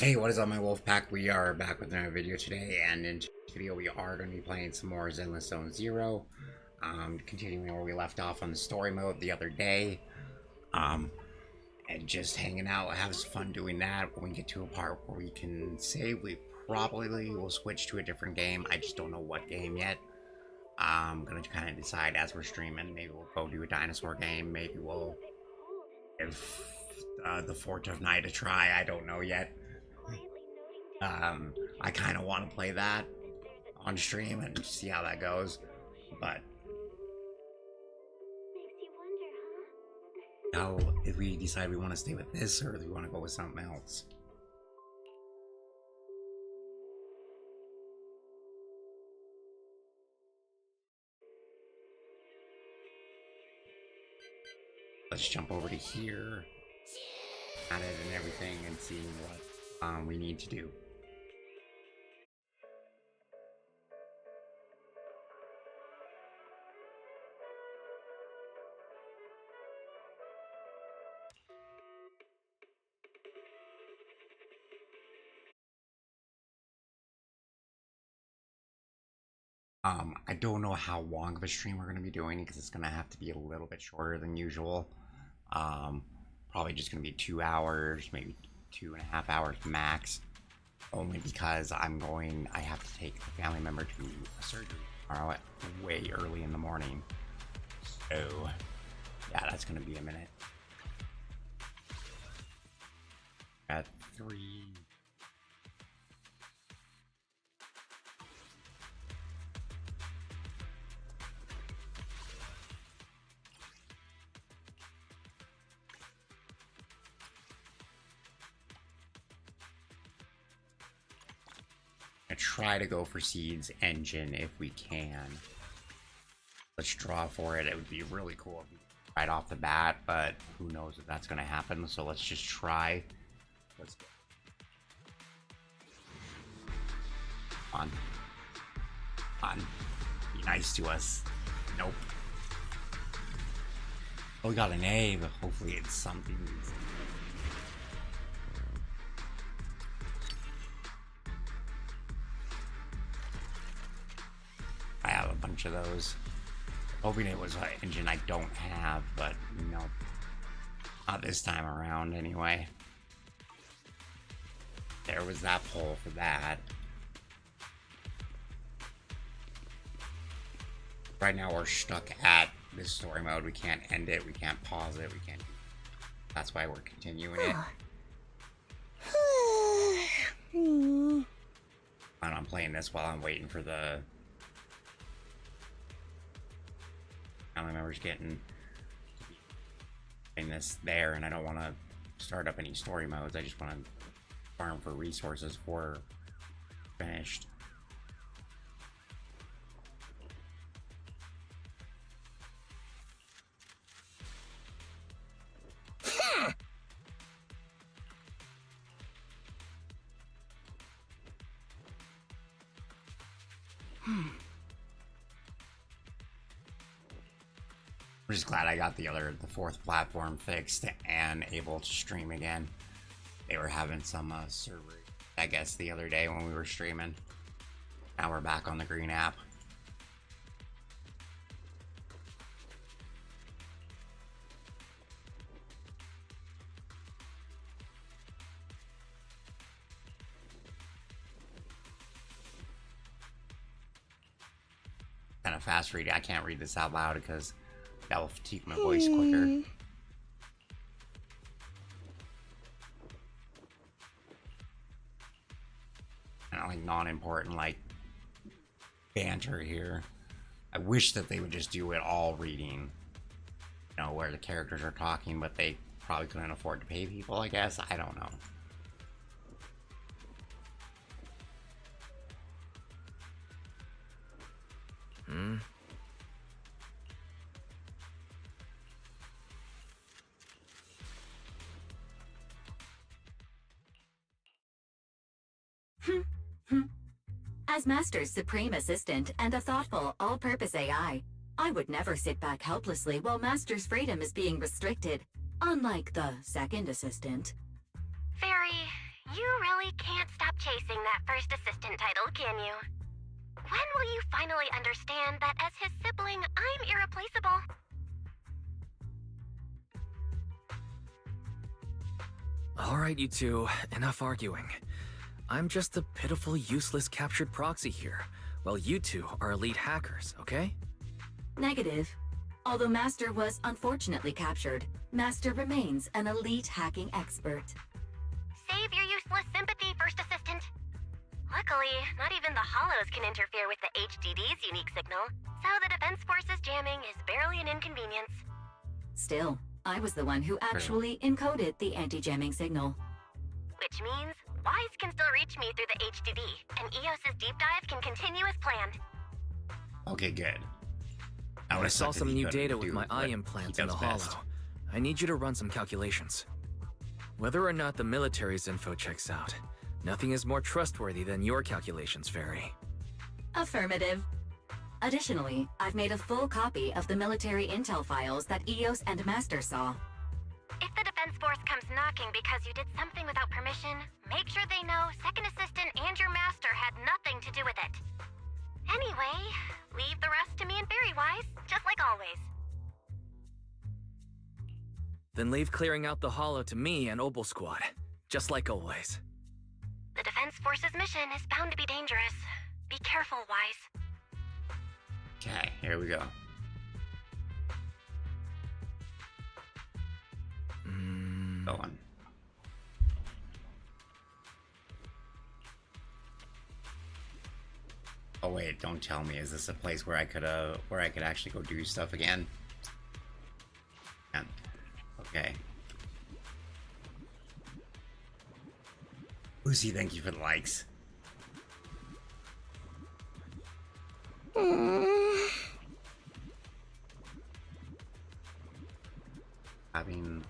Hey, what is up, my wolf pack? We are back with another video today, and in today's video we are going to be playing some more Zenless Zone Zero. Continuing where we left off on the story mode the other day. And just hanging out, have some fun doing that. When we get to a part where we can save, we probably will switch to a different game. I just don't know what game yet. I'm going to kind of decide as we're streaming. Maybe we'll go do a dinosaur game. Maybe we'll give the Fort of Night a try. I don't know yet. I kind of want to play that on stream and see how that goes, but now if we decide we want to stay with this or if we want to go with something else. Let's jump over to here, add it and everything, and see what we need to do. I don't know how long of a stream we're going to be doing because it's going to have to be a little bit shorter than usual. Probably just going to be 2 hours, maybe 2.5 hours max. Only because I have to take a family member to a surgery tomorrow at way early in the morning. So, yeah, that's going to be a minute. At 3. Try to go for Seed's engine if we can. Let's draw for it. It would be really cool right off the bat, but who knows if that's going to happen. So let's just try. Let's go. On. Be nice to us. Nope. Oh, we got an A, but hopefully it's something. Bunch of those. Hoping it was an engine I don't have, but no, not this time around anyway. There was that poll for that. Right now we're stuck at this story mode. We can't end it, we can't pause it, we can't. That's why we're continuing it. And I'm playing this while I'm waiting for the family members getting this there, and I don't want to start up any story modes. I just want to farm for resources for finished. I'm just glad I got the fourth platform fixed and able to stream again. They were having some server, I guess, the other day when we were streaming. Now we're back on the green app. Kind of fast reading. I can't read this out loud because that will fatigue my voice quicker. Kind of like non-important, like banter here. I wish that they would just do it all reading, you know, where the characters are talking, but they probably couldn't afford to pay people, I guess. I don't know. As Master's supreme assistant and a thoughtful, all-purpose AI, I would never sit back helplessly while Master's freedom is being restricted, unlike the second assistant. Fairy, You really can't stop chasing that first assistant title, can you? When will you finally understand that as his sibling, I'm irreplaceable? Alright, you two, enough arguing. I'm just a pitiful, useless captured proxy here, while you two are elite hackers, okay? Negative. Although Master was unfortunately captured, Master remains an elite hacking expert. Save your useless sympathy, First Assistant. Luckily, not even the Hollows can interfere with the HDD's unique signal, so the Defense Force's jamming is barely an inconvenience. Still, I was the one who actually encoded the anti-jamming signal. Which means Wise can still reach me through the HDD, and EOS's deep dive can continue as planned. Okay, good. I saw some new data with my eye what implants he in the does best. hollow. I need you to run some calculations. Whether or not the military's info checks out, nothing is more trustworthy than your calculations, Fairy. Affirmative. Additionally, I've made a full copy of the military intel files that EOS and Master saw. If the Defense Force comes knocking because you did something without permission, make sure they know Second Assistant and your Master had nothing to do with it. Anyway, leave the rest to me and Fairy Wise, just like always. Then leave clearing out the hollow to me and Obel Squad, just like always. The Defense Force's mission is bound to be dangerous. Be careful, Wise. Okay, here we go. Going. Oh wait, don't tell me. Is this a place where I could actually go do stuff again? Yeah. Okay. Lucy, thank you for the likes. I mean,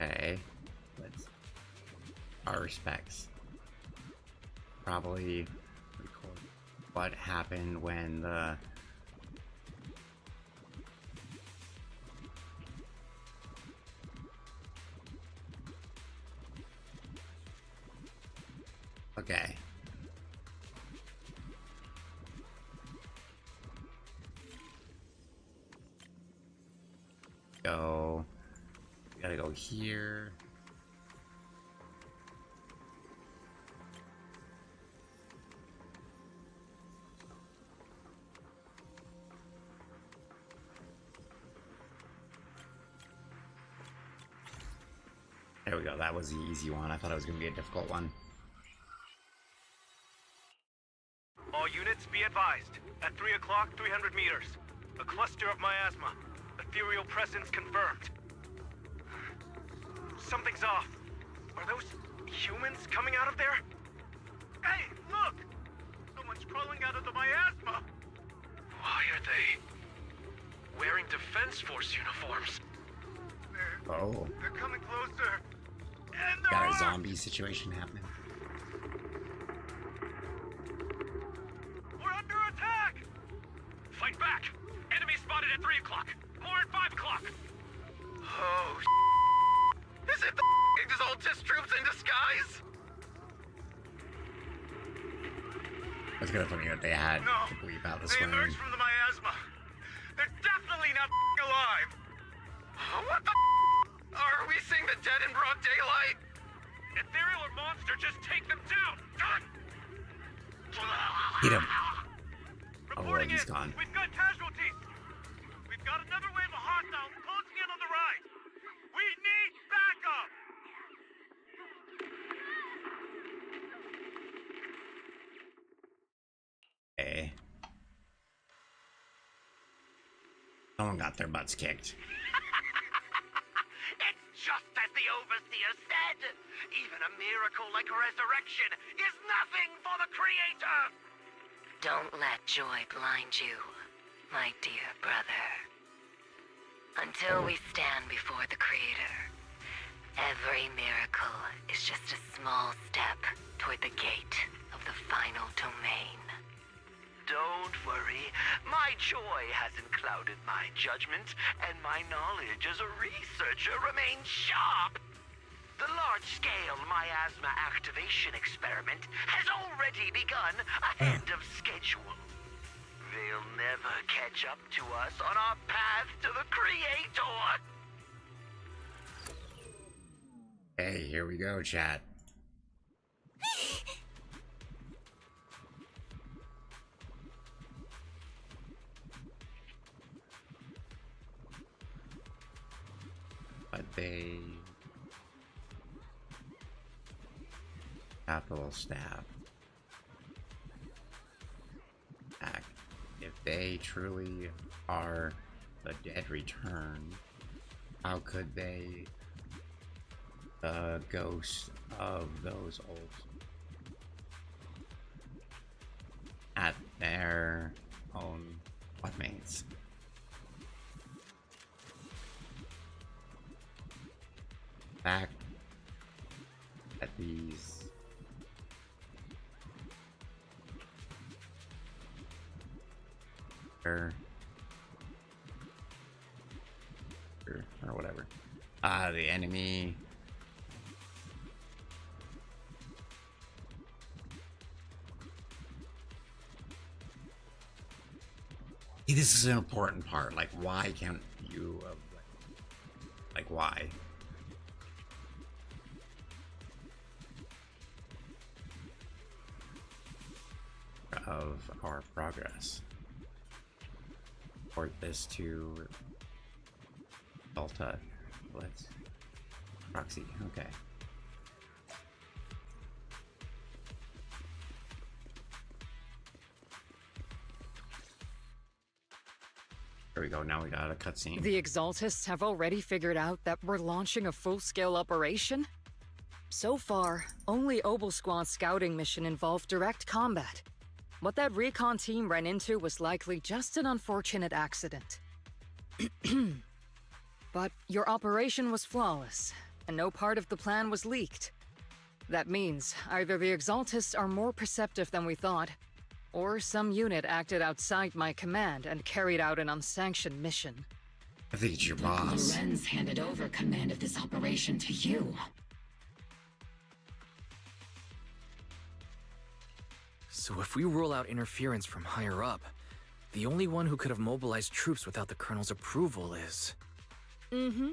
okay, let's our respects. Probably record what happened when the okay. Go. We gotta go here. There we go. That was the easy one. I thought it was gonna be a difficult one. All units be advised. At 3 o'clock, 300 meters. A cluster of miasma. Ethereal presence confirmed. Something's off. Are those humans coming out of there? Hey, look! Someone's crawling out of the miasma! Why are they wearing Defense Force uniforms? They're coming closer. And Got a zombie situation happening. We're under attack! Fight back! Enemy spotted at 3 o'clock. More at 5 o'clock. Oh, is it the Exaltus troops in disguise? It's kind of funny that they had No, to bleep out the they swearing. emerged from the miasma. They're definitely not alive. What the are we seeing the dead in broad daylight? Ethereal or monster, just take them down. Hit him. Reporting he's in. gone. We've got casualties. We've got another wave of hostiles closing in on the right. We need backup. Okay. Someone got their butts kicked. It's just as the Overseer said. Even a miracle like resurrection is nothing for the Creator. Don't let joy blind you, my dear brother. Until we stand before the Creator, Every miracle is just a small step toward the gate of the final domain. Don't worry. My joy hasn't clouded my judgment, and my knowledge as a researcher remains sharp. The large-scale miasma activation experiment has already begun ahead of schedule. They'll never catch up to us on our path to the Creator. Hey, here we go, chat. But they... Capital staff. Act. If they truly are the dead return, how could they... the ghost of those old... at their own whatmates? Back at these or whatever. The enemy this is an important part. Like, why can't you like why? Of our progress. Port this to Delta. Let's proxy. Okay. There we go. Now we got a cutscene. The Exaltists have already figured out that we're launching a full-scale operation? So far, only Obel Squad's scouting mission involved direct combat. What that recon team ran into was likely just an unfortunate accident. But your operation was flawless, and no part of the plan was leaked. That means either the Exaltists are more perceptive than we thought, or some unit acted outside my command and carried out an unsanctioned mission. I think it's your boss. Lorenz handed over command of this operation to you. So if we rule out interference from higher up, the only one who could have mobilized troops without the Colonel's approval is... Mm-hmm.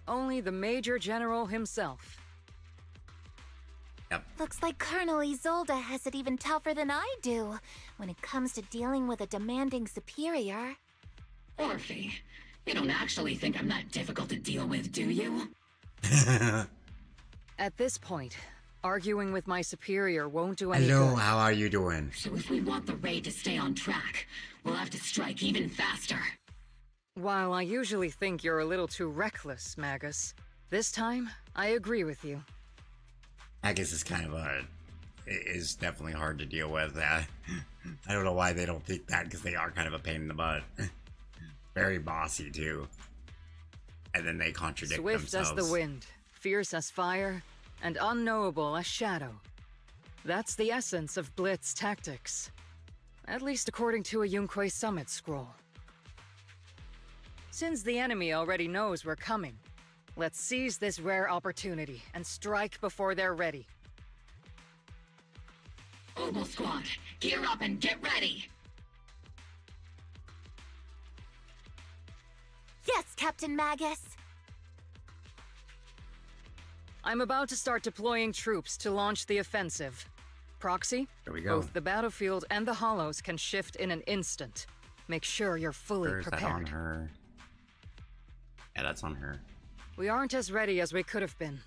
Only the Major General himself. Yep. Looks like Colonel Isolde has it even tougher than I do when it comes to dealing with a demanding superior. Orphe, you don't actually think I'm that difficult to deal with, do you? At this point, arguing with my superior won't do any Hello, good. how are you doing? So if we want the raid to stay on track, we'll have to strike even faster. While I usually think you're a little too reckless, Magus, this time, I agree with you. I guess it's kind of is definitely hard to deal with. I don't know why they don't think that, because they are kind of a pain in the butt. Very bossy too. And then they contradict Swift themselves. as the wind, fierce as fire, and unknowable as shadow. That's the essence of Blitz tactics. At least according to a Yunque Summit scroll. Since the enemy already knows we're coming, let's seize this rare opportunity and strike before they're ready. Obel Squad, gear up and get ready! Yes, Captain Magus. I'm about to start deploying troops to launch the offensive. Proxy, There we go. both the battlefield and the hollows can shift in an instant. Make sure you're fully Or is that on prepared. her? Yeah, that's on her. We aren't as ready as we could have been.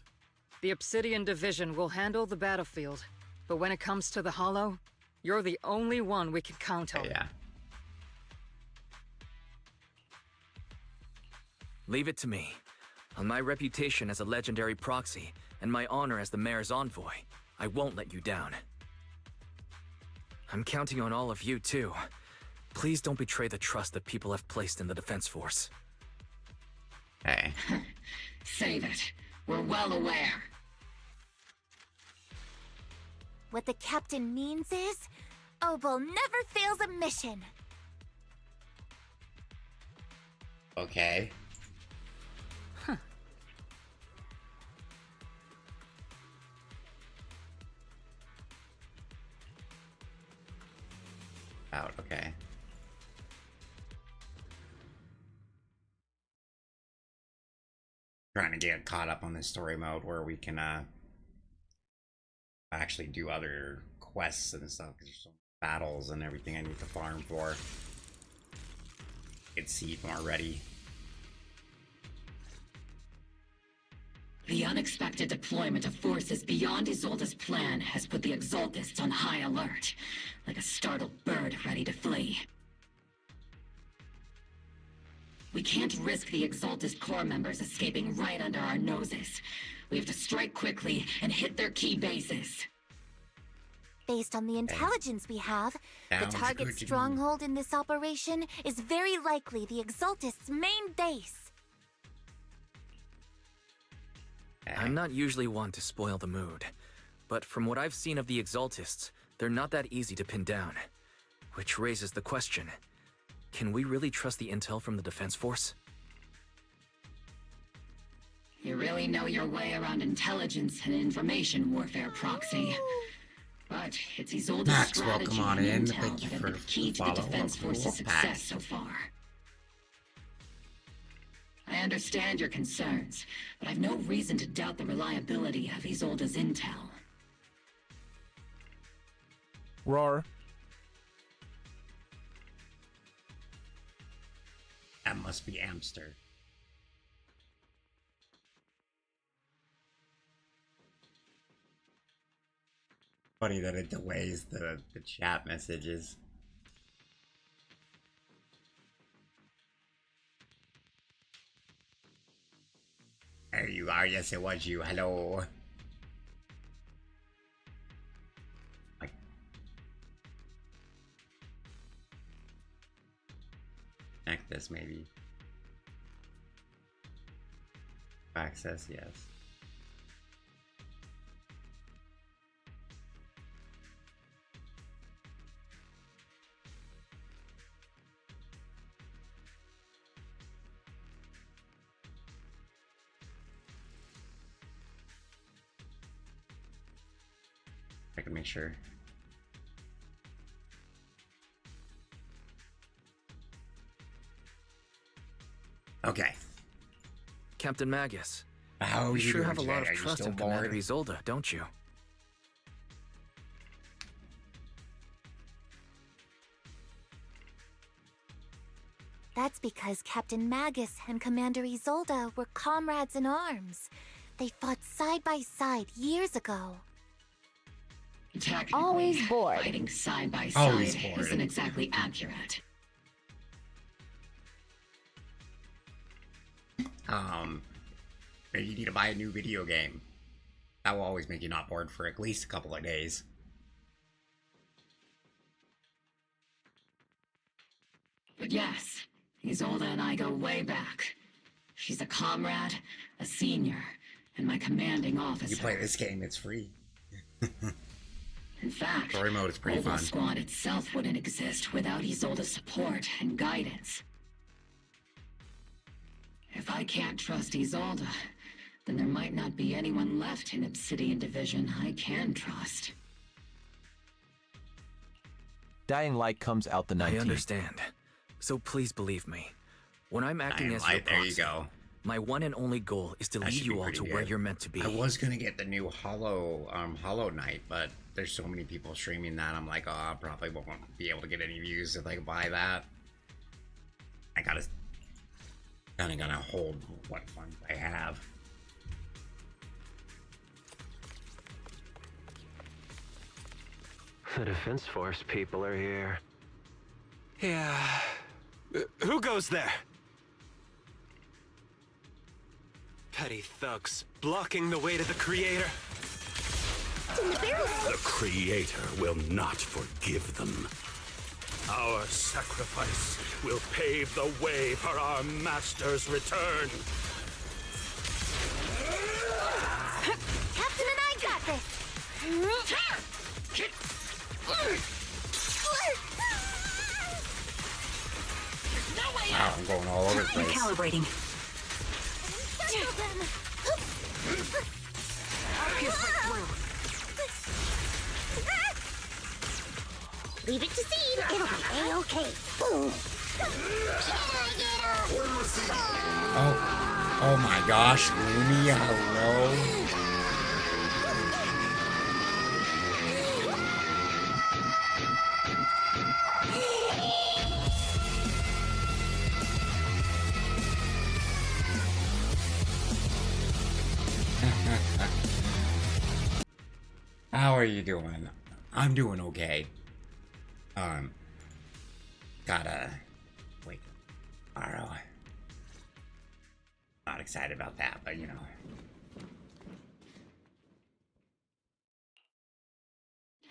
The Obsidian Division will handle the battlefield, but when it comes to the hollow, you're the only one we can count on. Yeah. Leave it to me. On my reputation as a legendary proxy, and my honor as the mayor's envoy, I won't let you down. I'm counting on all of you, too. Please don't betray the trust that people have placed in the Defense Force. Hey. Save it. We're well aware. What the captain means is, Obel never fails a mission. Okay. Out, okay. Trying to get caught up on this story mode where we can actually do other quests and stuff, because there's so many battles and everything I need to farm for. Get seed more ready. The unexpected deployment of forces beyond Isolde's plan has put the Exaltists on high alert, like a startled bird ready to flee. We can't risk the Exaltist core members escaping right under our noses. We have to strike quickly and hit their key bases. Based on the intelligence we have, the Sounds target good to me. stronghold in this operation is very likely the Exaltists' main base. I'm not usually one to spoil the mood, but from what I've seen of the Exaltists, they're not that easy to pin down. Which raises the question, can we really trust the intel from the Defense Force? You really know your way around intelligence and information warfare, Proxy. But it's Isolde's Max, strategy welcome on and in. intel Thank you that for have been key the to the follow. Defense Welcome to Force's Wolfpack. success so far. I understand your concerns, but I've no reason to doubt the reliability of Isolde's intel. Roar. That must be Amster. Funny that it delays the chat messages. There you are. Yes, it was you. Hello. Like, connect this maybe. Access, yes. I can make sure. Okay. Captain Magus, How you you sure doing have a lot of today? Are you trust still in Commander bored? Isolde, don't you? That's because Captain Magus and Commander Isolde were comrades in arms. They fought side by side years ago. Technically, Always bored. fighting side by Always side bored. isn't exactly accurate. Maybe you need to buy a new video game. That will always make you not bored for at least a couple of days. But yes, Isolde and I go way back. She's a comrade, a senior, and my commanding officer. You play this game, it's free. In fact, Story mode is pretty Oval fun. Squad itself wouldn't exist without Isolde's support and guidance. If I can't trust Isolde, then there might not be anyone left in Obsidian Division I can trust. Dying Light comes out the 19th. I understand. So please believe me. When I'm acting Dying as Light, your there you proxy, go. my one and only goal is to That lead should be you all pretty to where good. you're meant to be. I was gonna get the new Hollow Knight, but there's so many people streaming that I'm like, oh, I probably won't be able to get any views if I buy that. I gotta kinda gonna hold what funds I have. The Defense Force people are here. Yeah. Who goes there? Petty thugs blocking the way to the Creator. The Creator will not forgive them. Our sacrifice will pave the way for our Master's return. operating. Leave it to Seed. It'll be A-okay. Boom. Oh my gosh, Looney, hello. How are you doing? I'm doing okay. Gotta wait. I don't know. Not excited about that, but you know.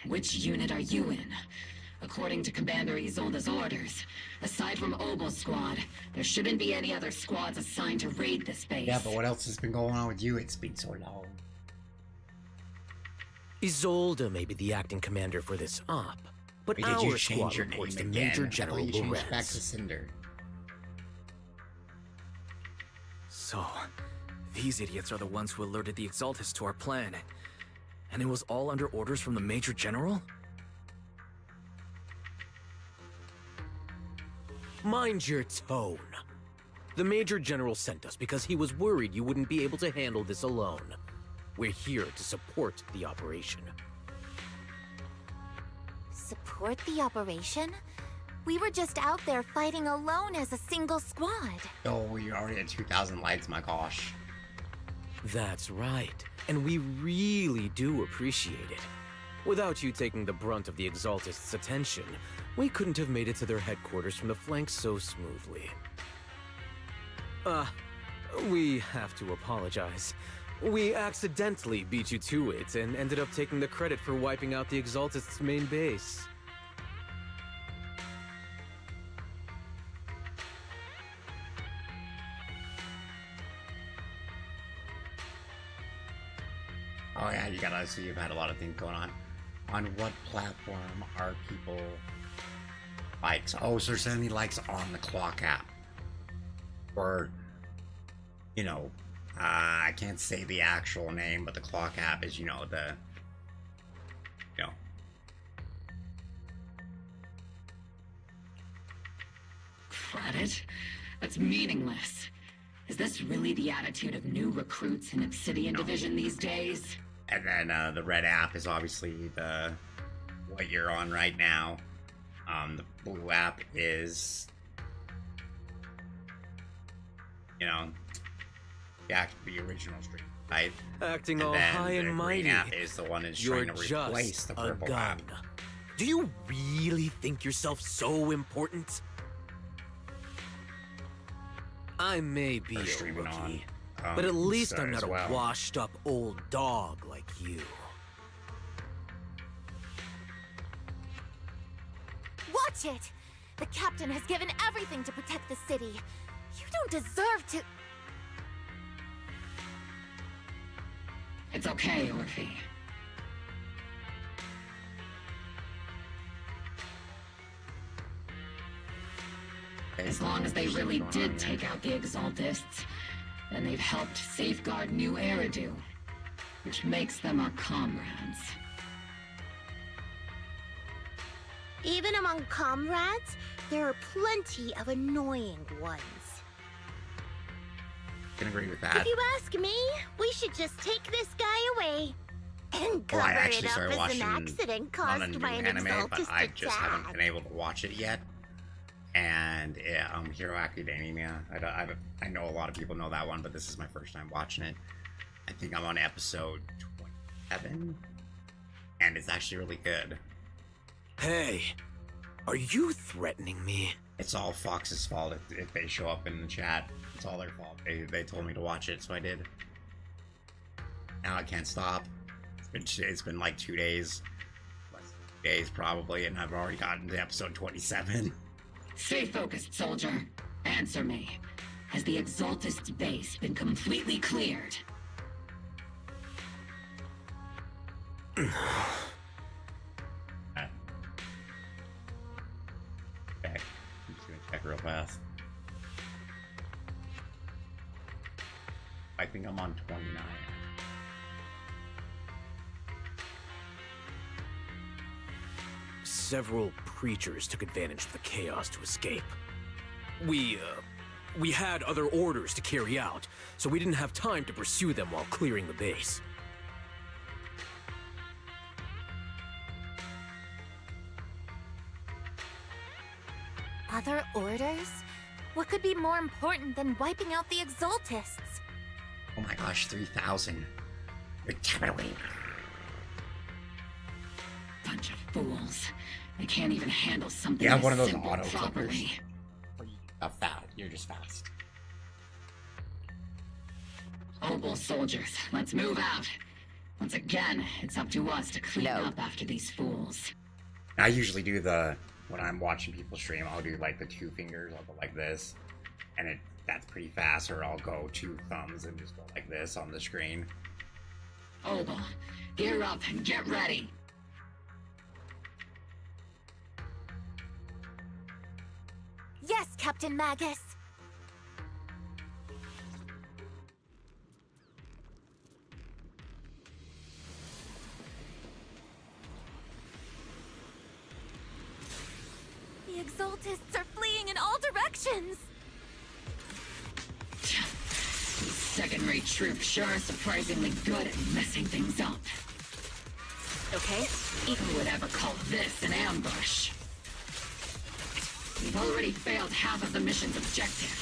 Which unit are you in? According to Commander Isolde's orders, aside from Obel Squad, there shouldn't be any other squads assigned to raid this base. Yeah, but what else has been going on with you? It's been so long. Isolde may be the acting commander for this op, but Wait, did you our squad change your reports name to again? Major I General thought you changed back to Lorenz. Cinder. So, these idiots are the ones who alerted the Exaltists to our plan. And it was all under orders from the Major General? Mind your tone. The Major General sent us because he was worried you wouldn't be able to handle this alone. We're here to support the operation. Support the operation? We were just out there fighting alone as a single squad. Oh, you're already at 2,000 likes, my gosh. That's right, and we really do appreciate it. Without you taking the brunt of the Exaltists' attention, we couldn't have made it to their headquarters from the flank so smoothly. We have to apologize. We accidentally beat you to it and ended up taking the credit for wiping out the Exaltists' main base. Oh yeah, you gotta see you've had a lot of things going on. On what platform are people likes? Oh, so there's any likes on the clock app. Or, you know, I can't say the actual name, but the clock app is, you know, Credit? That's meaningless. Is this really the attitude of new recruits in Obsidian Division these days? And then the red app is obviously what you're on right now. The blue app is, you know, the original stream, right? Acting And all then high the and green mighty. app is the one that's You're trying to replace just the a purple gun. app. Do you really think yourself so important? I may be Or a streaming rookie, on, but at least I'm as not well. a washed-up old dog like you. Watch it! The captain has given everything to protect the city. You don't deserve to... It's okay, Orphe. As long as they really did take out the Exaltists, then they've helped safeguard New Eridu, which makes them our comrades. Even among comrades, there are plenty of annoying ones. Can agree with that. If you ask me, we should just take this guy away. And Well, I cover actually it up started as watching an accident on a caused new by an anime, but Exaltist I just haven't attack. been able to watch it yet. And Hero Academia, I know a lot of people know that one, but this is my first time watching it. I think I'm on episode 27, and it's actually really good. Hey, are you threatening me? It's all Fox's fault if they show up in the chat. It's all their fault. They told me to watch it, so I did. Now I can't stop. It's been like 2 days, less than 2 days probably, and I've already gotten to episode 27. Stay focused, soldier. Answer me. Has the Exaltist base been completely cleared? Okay, I'm just gonna check real fast. I think I'm on 29. Several preachers took advantage of the chaos to escape. We had other orders to carry out, so we didn't have time to pursue them while clearing the base. Other orders? What could be more important than wiping out the Exaltists? Oh my gosh, 3,000. You're definitely... Bunch of fools. They can't even handle something You have this one of those simple auto clippers. properly. You're just fast. Obel soldiers, let's move out. Once again, it's up to us to clean up after these fools. I usually do when I'm watching people stream, I'll do like the 2 fingers, I'll go like this, and that's pretty fast, or I'll go 2 thumbs and just go like this on the screen. Obel, gear up and get ready. Yes, Captain Magus. The Exaltists are fleeing in all directions. These second-rate troops sure are surprisingly good at messing things up. Okay. Who would ever call this an ambush? We've already failed half of the mission's objective.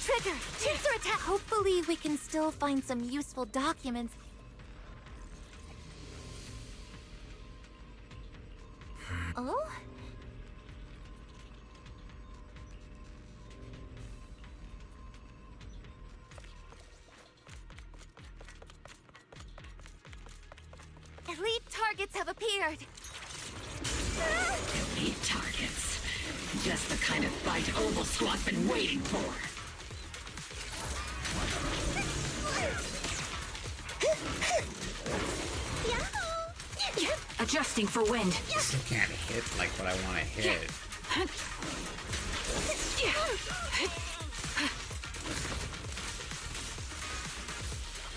Trigger, Chaser attack. Hopefully we can still find some useful documents. Oh? Elite targets have appeared. Elite targets. Just the kind of fight Obel Squad's been waiting for. Adjusting for wind. Still can't hit like what I want to hit.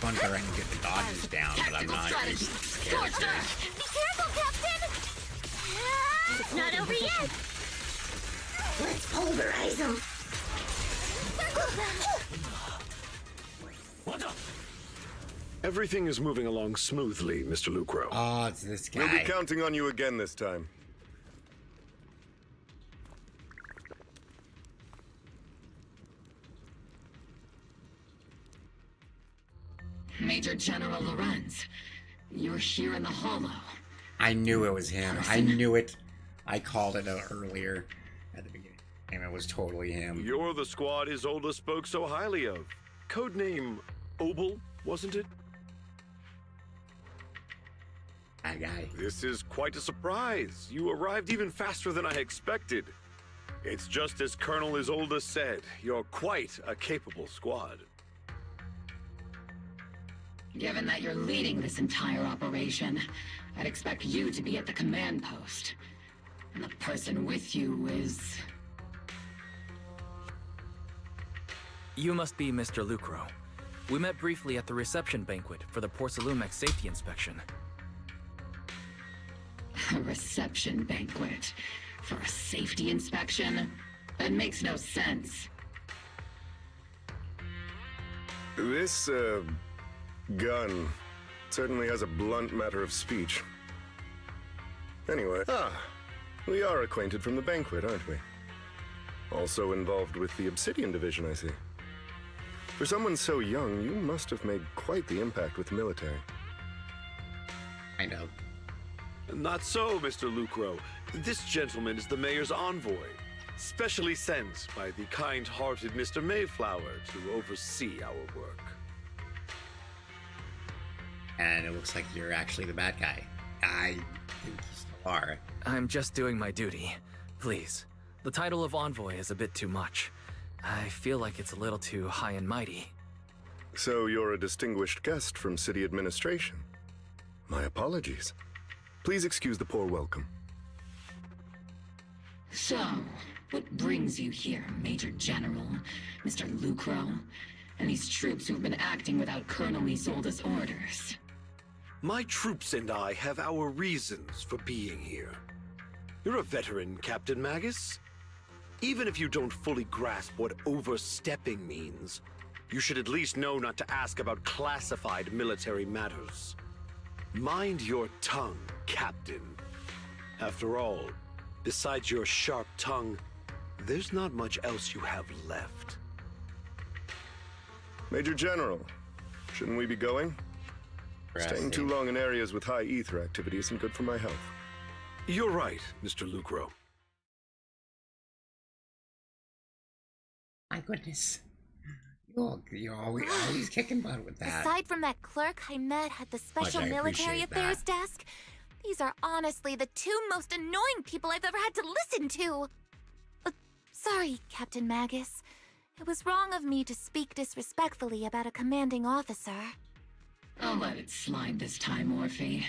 Fun for I can get the dodges down, but I'm not used to this character. Be careful, Captain! It's not over yet! Let's pulverize them! Circle them! Everything is moving along smoothly, Mr. Lucro. Oh, it's this guy. We'll be counting on you again this time. Major General Lorenz, you're here in the Hollow. I knew it was him. I knew it. I called it out earlier at the beginning, and it was totally him. You're the squad Isolde spoke so highly of. Codename Obel, wasn't it? That guy. This is quite a surprise. You arrived even faster than I expected. It's just as Colonel Isolde said. You're quite a capable squad. Given that you're leading this entire operation, I'd expect you to be at the command post. And the person with you is... You must be Mr. Lucro. We met briefly at the reception banquet for the Porcelumex safety inspection. A reception banquet for a safety inspection? That makes no sense. This, gun certainly has a blunt matter of speech. Anyway, we are acquainted from the banquet, aren't we? Also involved with the Obsidian Division, I see. For someone so young, you must have made quite the impact with the military. I know. Not so, Mr. Lucro. This gentleman is the mayor's envoy, specially sent by the kind-hearted Mr. Mayflower to oversee our work. And it looks like you're actually the bad guy. I think you still are. I'm just doing my duty. Please. The title of envoy is a bit too much. I feel like it's a little too high and mighty. So you're a distinguished guest from city administration. My apologies. Please excuse the poor welcome. So, what brings you here, Major General, Mr. Lucro? and these troops who've been acting without Colonel Isolde's orders. My troops and I have our reasons for being here. You're a veteran, Captain Magus. Even if you don't fully grasp what overstepping means, you should at least know not to ask about classified military matters. Mind your tongue, Captain. After all, besides your sharp tongue, there's not much else you have left. Major General, shouldn't we be going? Staying too long in areas with high ether activity isn't good for my health. You're right, Mr. Lucro. My goodness. You're always kicking butt with that. Aside from that clerk I met at the Special I Military appreciate Affairs desk, these are honestly the two most annoying people I've ever had to listen to. Sorry, Captain Magus. It was wrong of me to speak disrespectfully about a commanding officer. I'll let it slide this time, Orphe.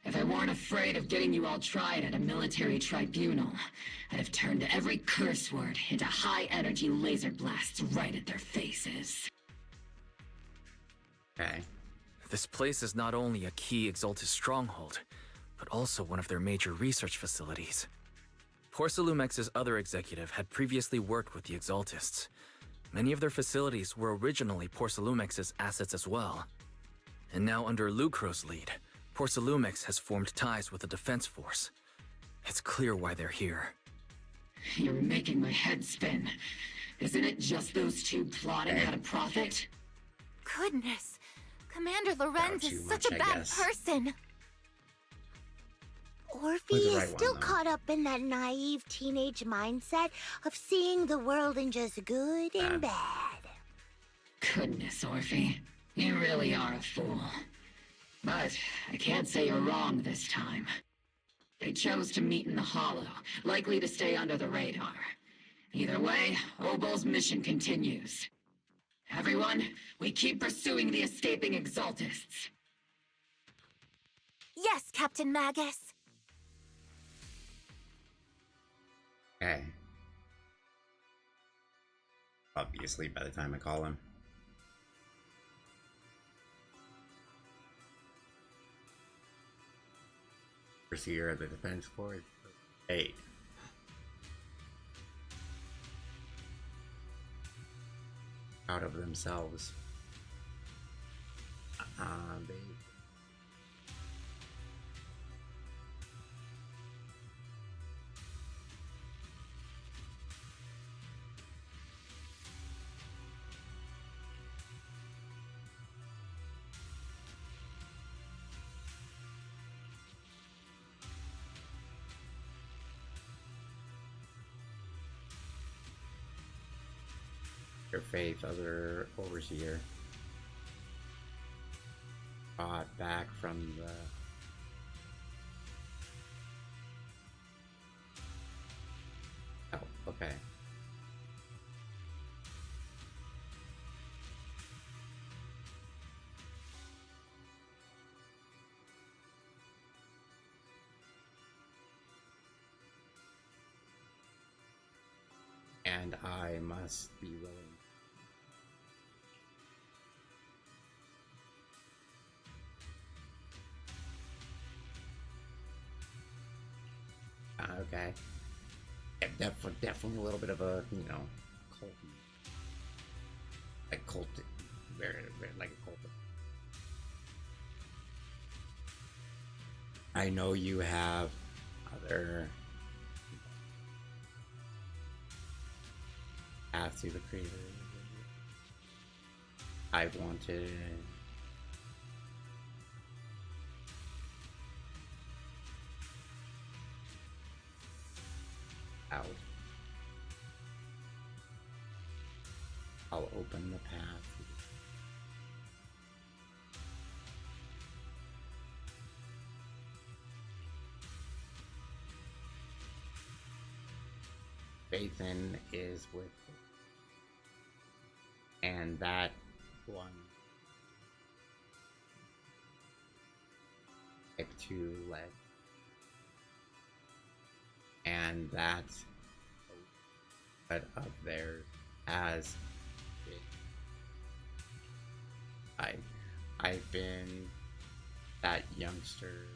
If I weren't afraid of getting you all tried at a military tribunal, I'd have turned every curse word into high-energy laser blasts right at their faces. Okay. This place is not only a key Exaltus stronghold, but also one of their major research facilities. Porcelumex's other executive had previously worked with the Exaltists. Many of their facilities were originally Porcelumex's assets as well. And now under Lucro's lead, Porcelumex has formed ties with the defense force. It's clear why they're here. You're making my head spin. Isn't it just those two plotting how to profit? Goodness, Commander Lorenz Too is much, such a I bad guess. person. Orphe Who's the is right one, still though? caught up in that naive teenage mindset of seeing the world in just good and bad. Goodness, Orphe. You really are a fool. But I can't say you're wrong this time. They chose to meet in the Hollow, likely to stay under the radar. Either way, Obol's mission continues. Everyone, we keep pursuing the escaping Exaltists. Yes, Captain Magus. Okay. Obviously, by the time I call him. Overseer of the Defense Force. 8. Out of themselves. They... Your faith, other overseer. Brought back from the... Oh, okay. And I must be willing. Okay. Yeah, definitely a little bit of a, you know, cult, like cult, very like a cult. I know you have other paths to the creator. I've wanted. Out. I'll open the path. Faithin is with it. And that one type 2 leg. And that but of theirs has been I've been that youngster.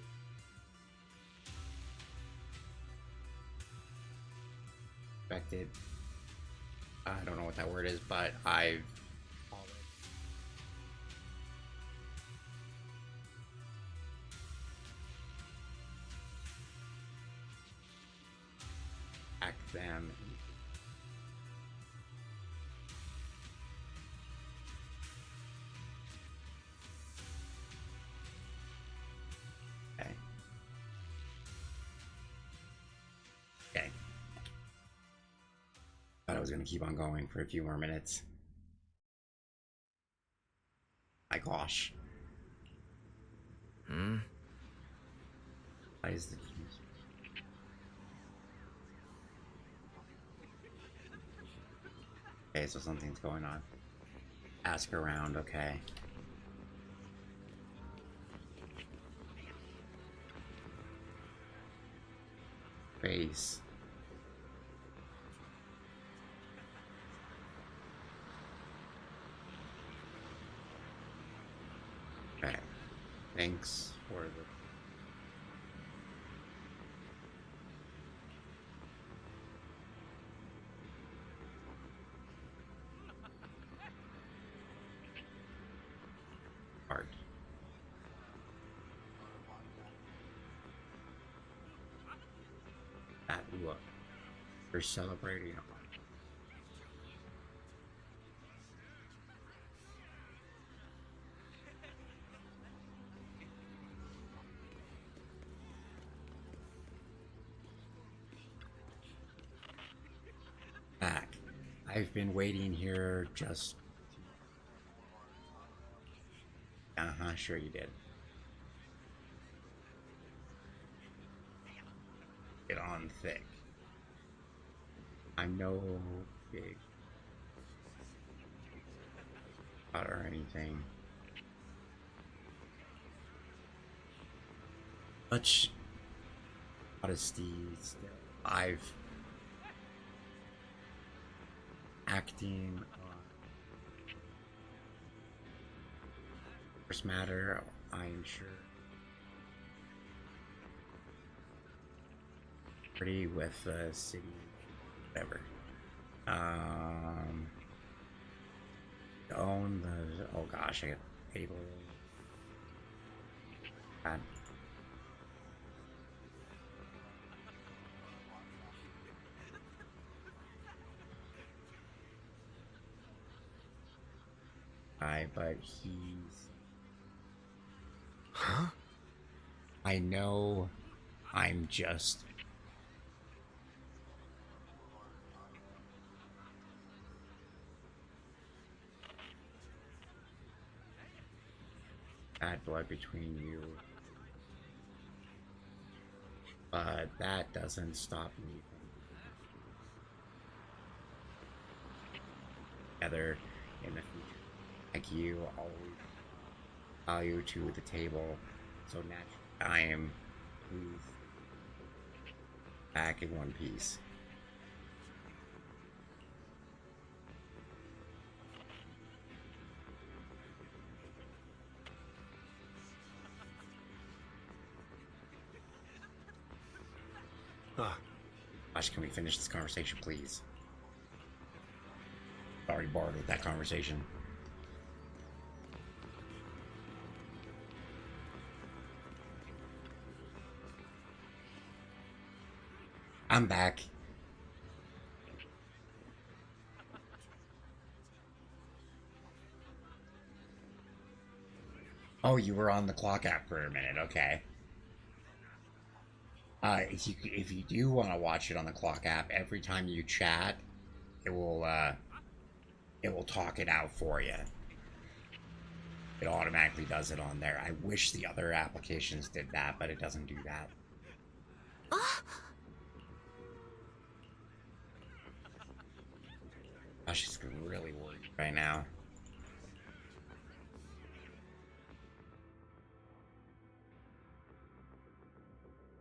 Expected. I don't know what that word is, but I've hacked them. Okay. Okay. Thought I was gonna keep on going for a few more minutes. My gosh. Why is the Okay, so something's going on. Ask around, okay. Base. Okay. Thanks for the art. That look. We're celebrating art. Back. I've been waiting here just... Uh-huh, sure you did. Get on thick. I'm no big shot or anything. Much modesty still. I've acting on first matter, I'm sure. Pretty with the city, whatever. Own the, oh gosh, I got able. God. But he's... Huh? I know I'm just... bad blood between you. But that doesn't stop me from... together in the future. Like you always value to the table, so naturally I am back in one piece. Gosh, can we finish this conversation, please? Already bored with that conversation. I'm back. Oh, you were on the clock app for a minute, okay. If you do want to watch it on the clock app, every time you chat, it will talk it out for you. It automatically does it on there. I wish the other applications did that, but it doesn't do that. Oh, she's really worried right now.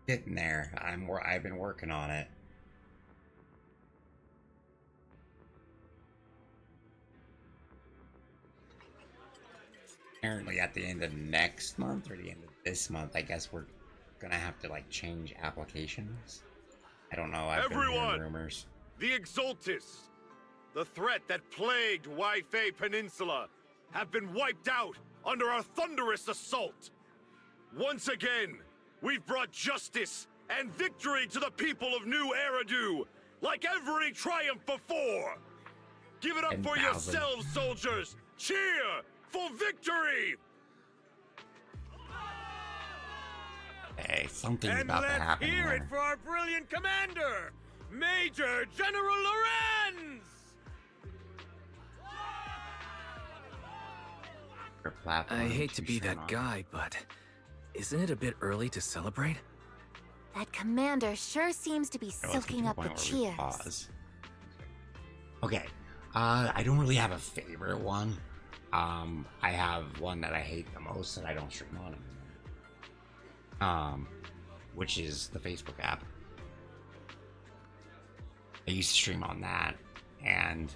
Getting there. I've been working on it. apparently at the end of next month or the end of this month, I guess we're gonna have to like change applications. I don't know. I've been hearing rumors. The Exaltists, the threat that plagued Waifei Peninsula, have been wiped out under our thunderous assault. Once again, we've brought justice and victory to the people of New Eridu, like every triumph before. Give it up for yourselves, soldiers! Cheer for victory! Hey, something's about to happen. And let's hear it for our brilliant commander, Major General Lorenz! I hate to be that guy, but isn't it a bit early to celebrate? That commander sure seems to be soaking up the cheers. Okay, I don't really have a favorite one. I have one that I hate the most that I don't stream on. Which is the Facebook app. I used to stream on that, and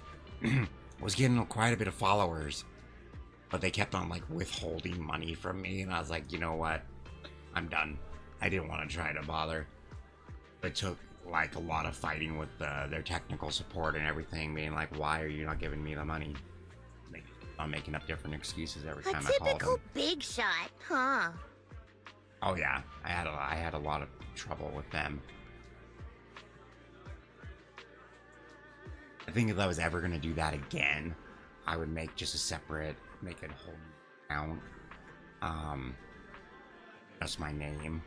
was getting quite a bit of followers, but they kept on like withholding money from me, and I was like, you know what? I'm done. I didn't want to try to bother. It took like a lot of fighting with their technical support and everything, being like, why are you not giving me the money? I'm making up different excuses every time I called them. A typical big shot, huh? Oh yeah, I had a lot of trouble with them. I think if I was ever gonna do that again, I would make just a separate, make it a whole account. Just my name,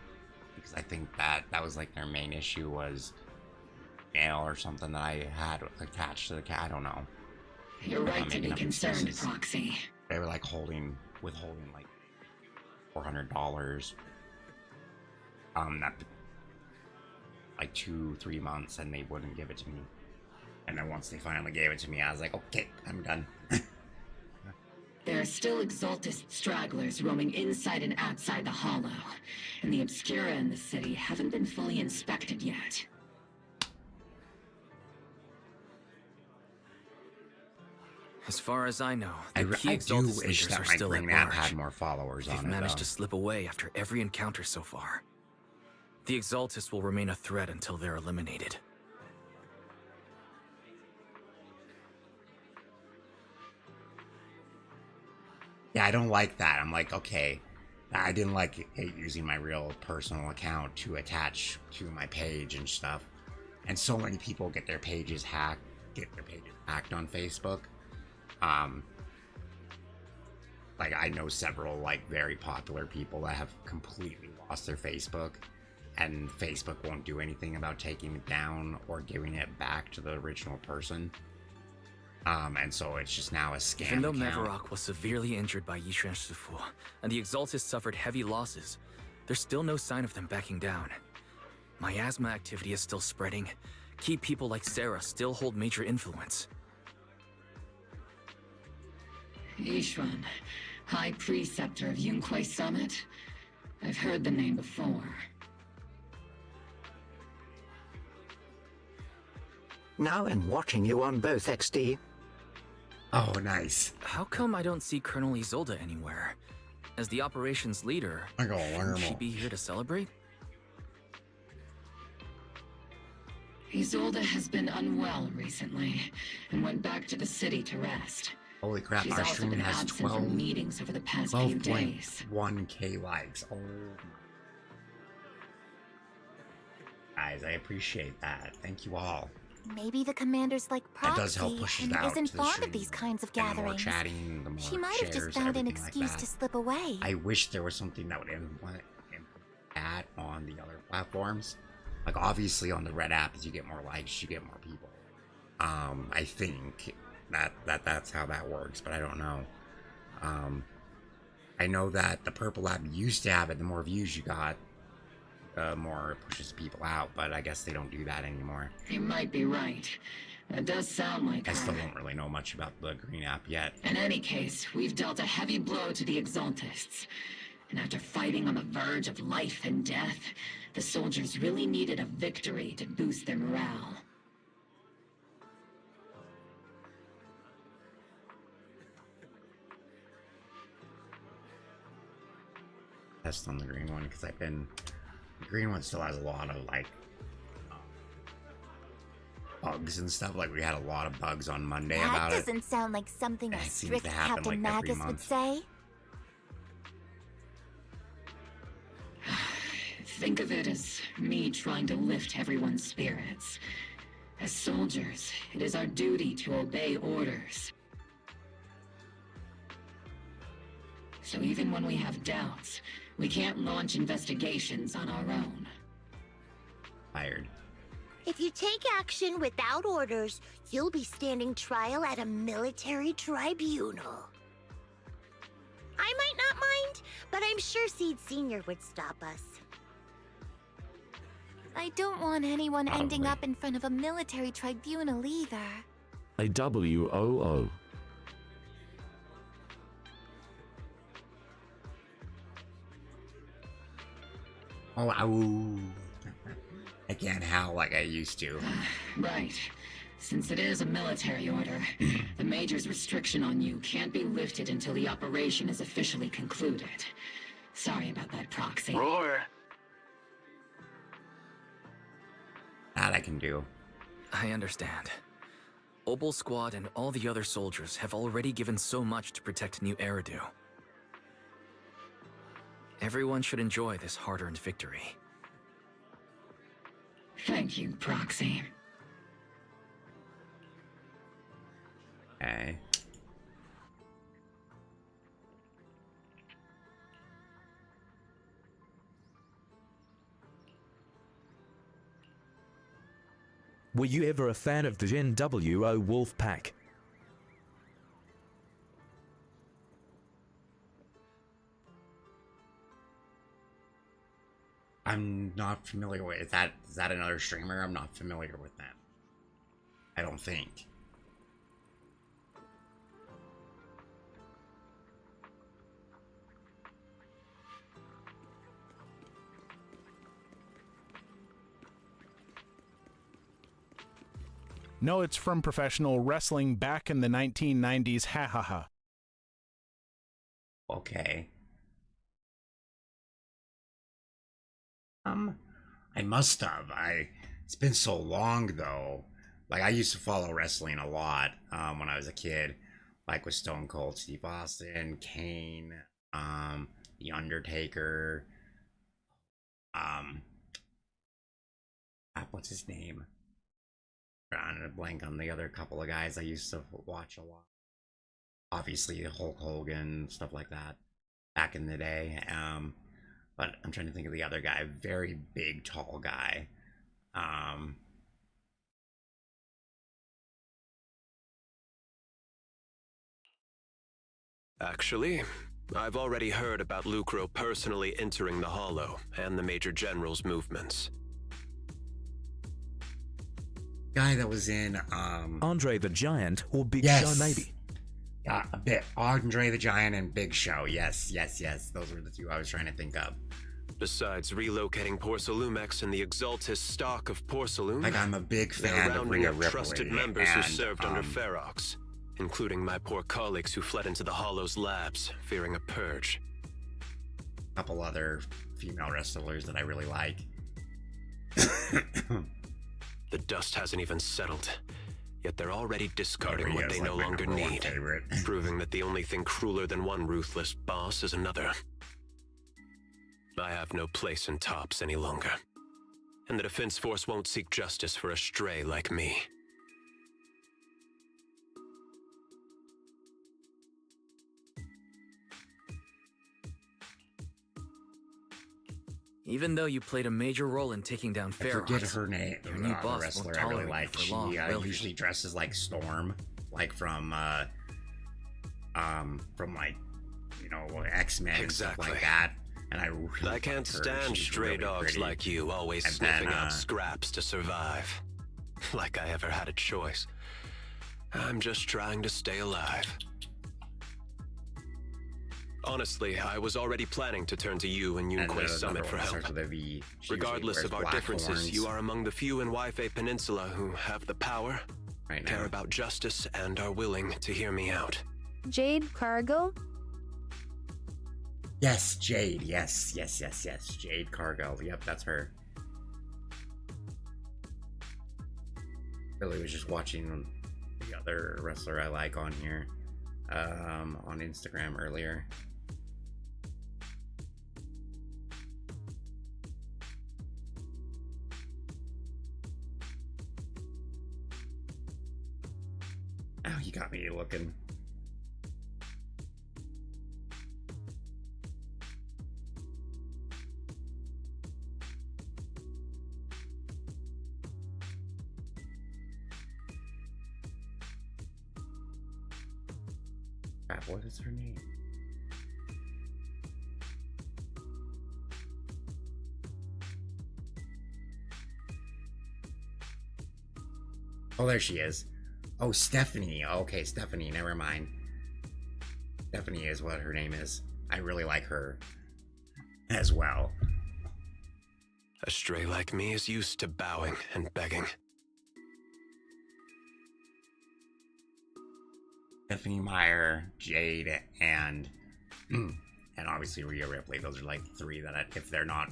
because I think that was like their main issue was mail or something that I had attached to the cat. I don't know. You're right to be concerned, Proxy. They were like withholding like $400. That like 2-3 months, and they wouldn't give it to me. And then once they finally gave it to me, I was like, okay, I'm done. There are still Exaltist stragglers roaming inside and outside the Hollow, and the Obscura in the city haven't been fully inspected yet. As far as I know, the key I do Exaltist wish leaders that are my still at green app large. had more followers on it. They've managed though. to slip away after every encounter so far. The Exaltists will remain a threat until they're eliminated. Yeah, I don't like that. I'm like, okay, I didn't hate using my real personal account to attach to my page and stuff. And so many people get their pages hacked on Facebook. Like I know several like very popular people that have completely lost their Facebook, and Facebook won't do anything about taking it down or giving it back to the original person. And so it's just now a scam Even though account. Mavarok was severely injured by Yishuan Shifu, and the Exaltists suffered heavy losses, there's still no sign of them backing down. Miasma activity is still spreading. Key people like Sarah still hold major influence. Yishuan, High Preceptor of Yunquai Summit? I've heard the name before. Now I'm watching you on both XD. Oh, nice. How come I don't see Colonel Isolde anywhere? As the operations leader, shouldn't she be here to celebrate? Isolde has been unwell recently, and went back to the city to rest. Holy crap, She's our also stream been has absent from meetings over the past few days. 12.1k likes. Oh guys, I appreciate that. Thank you all. Maybe the commander's like That Proxy does help push us and out isn't to the fond stream. of these kinds of And the more gatherings. chatting, the more She might have just shares, found an everything like excuse that. to slip away. I wish there was something that would implement that on the other platforms. Like obviously on the Red app, as you get more likes, you get more people. I think that's how that works, but I don't know. I know that the Purple app used to have it. The more views you got, the more it pushes people out, but I guess they don't do that anymore. You might be right. That does sound like I still her. don't really know much about the Green app yet. In any case, we've dealt a heavy blow to the Exaltists. And after fighting on the verge of life and death, the soldiers really needed a victory to boost their morale. test on the green one because the green one still has a lot of like bugs and stuff. Like we had a lot of bugs on Monday about it. That doesn't sound like something a strict Captain Magus would say. Think of it as me trying to lift everyone's spirits. As soldiers, it is our duty to obey orders. So even when we have doubts, we can't launch investigations on our own. Fired. If you take action without orders, you'll be standing trial at a military tribunal. I might not mind, but I'm sure Seed Sr. would stop us. I don't want anyone ending up in front of a military tribunal either. A WOO. Oh, I can't howl like I used to. Right. Since it is a military order, the Major's restriction on you can't be lifted until the operation is officially concluded. Sorry about that, Proxy. Roar. That I can do. I understand. Obel Squad and all the other soldiers have already given so much to protect New Eridu. Everyone should enjoy this hard-earned victory. Thank you, Proxy. Okay. Were you ever a fan of the NWO Wolf Pack? I'm not familiar with is that another streamer? I'm not familiar with that. I don't think. No, it's from professional wrestling back in the 1990s. Ha ha ha. Okay. I must have. It's been so long though. Like I used to follow wrestling a lot when I was a kid, like with Stone Cold Steve Austin, Kane, The Undertaker, what's his name? I'm gonna blank on the other couple of guys I used to watch a lot. Obviously Hulk Hogan, stuff like that, back in the day. But I'm trying to think of the other guy, very big, tall guy. Actually, I've already heard about Lucro personally entering the Hollow and the Major General's movements. Guy that was in Andre the Giant or Big yes. Show, maybe. Yeah, a bit. Andre the Giant and Big Show. Yes. Those were the two I was trying to think of. Besides relocating Porcelumex and the Exaltis stock of porcelain, like I'm a big fan of Rhea Ripley trusted members who served under Ferox, including my poor colleagues who fled into the Hollow's labs, fearing a purge. A couple other female wrestlers that I really like. The dust hasn't even settled, yet they're already discarding what they no longer need, proving that the only thing crueler than one ruthless boss is another. I have no place in Tops any longer, and the Defense Force won't seek justice for a stray like me. Even though you played a major role in taking down Ferox, I forget her name. Your new boss wrestler won't I really tolerate like. you She for long, usually dresses like Storm, like from like, you know, X-Men and stuff like that. And I really I can't stand stray really dogs pretty. like you, always And sniffing then, out scraps to survive. Like I ever had a choice. I'm just trying to stay alive. Honestly, I was already planning to turn to you and Yunque Summit for help. Regardless of our differences, you are among the few in Yfe Peninsula who have the power, care about justice, and are willing to hear me out. Jade Cargill? Yes, Jade. Yes. Jade Cargill. Yep, that's her. Billy was just watching the other wrestler I like on here, on Instagram earlier. Oh, he got me looking. Crap, what is her name? Oh, there she is. Oh, Stephanie. Okay, Stephanie, never mind. Stephanie is what her name is. I really like her as well. A stray like me is used to bowing and begging. Stephanie Meyer, Jade, and obviously Rhea Ripley. Those are like three that if they're not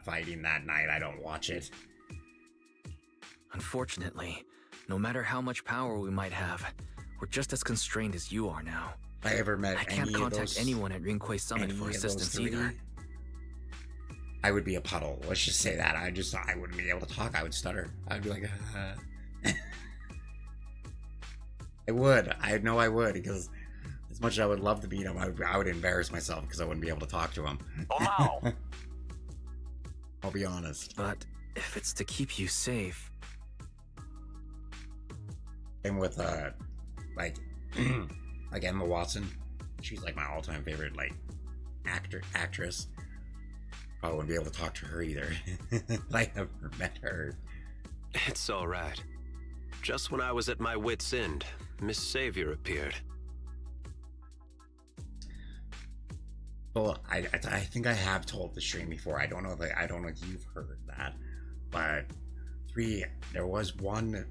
fighting that night, I don't watch it. Unfortunately, no matter how much power we might have, we're just as constrained as you are now. I ever met I can't contact anyone at Rinquay Summit for assistance either. I would be a puddle. Let's just say that. I wouldn't be able to talk. I would stutter. I'd be like, I would. I know I would, because as much as I would love to meet him, I would embarrass myself because I wouldn't be able to talk to him. Oh no! I'll be honest. But if it's to keep you safe... Same with, like Emma Watson. She's like my all-time favorite, like, actress. I wouldn't be able to talk to her either. I never met her. It's all right. Just when I was at my wit's end, Miss Savior appeared. Well, I think I have told the stream before. I don't know if you've heard that, but there was one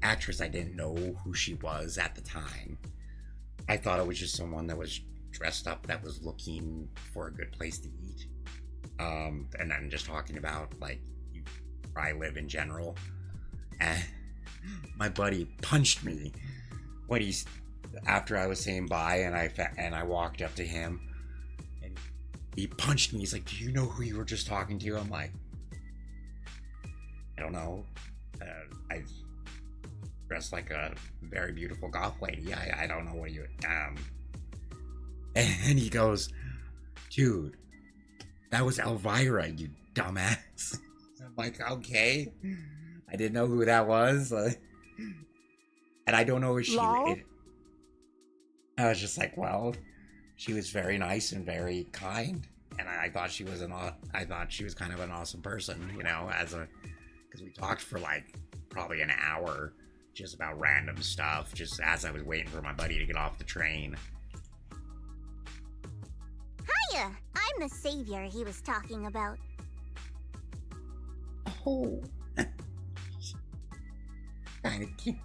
actress I didn't know who she was at the time. I thought it was just someone that was dressed up that was looking for a good place to eat. And I'm just talking about like where I live in general. And my buddy punched me after I was saying bye, and I walked up to him, and he punched me. He's like, "Do you know who you were just talking to?" I'm like, "I don't know. I dressed like a very beautiful goth lady. I don't know what you." And he goes, "Dude, that was Elvira, you dumbass." I'm like, "Okay." I didn't know who that was. And I don't know if she... I was just like, well, she was very nice and very kind. And I thought she was kind of an awesome person, you know, because we talked for like probably an hour just about random stuff, just as I was waiting for my buddy to get off the train. Hiya! I'm the savior he was talking about. Oh. Kind of cute.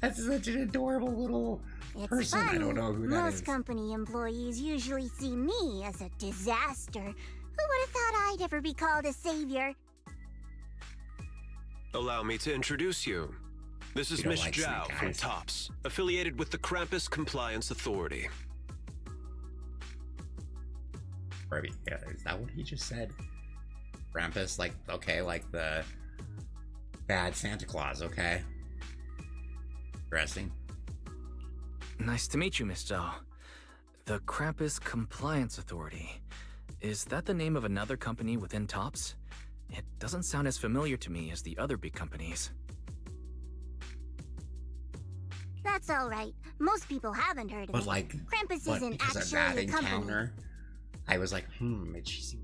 That's such an adorable little person. Funny. I don't know who that Most is. company employees usually see me as a disaster. Who would have thought I'd ever be called a savior? Allow me to introduce you. This is Miss Zhao from TOPS, affiliated with the Krampus Compliance Authority. Is that what he just said? Krampus, like, okay, like the bad Santa Claus, okay? Interesting. Nice to meet you, Miss Zhao. The Krampus Compliance Authority. Is that the name of another company within TOPS? It doesn't sound as familiar to me as the other big companies. That's alright. Most people haven't heard of But it. like, Krampus but isn't because of actually that a company. encounter, I was like, it just seemed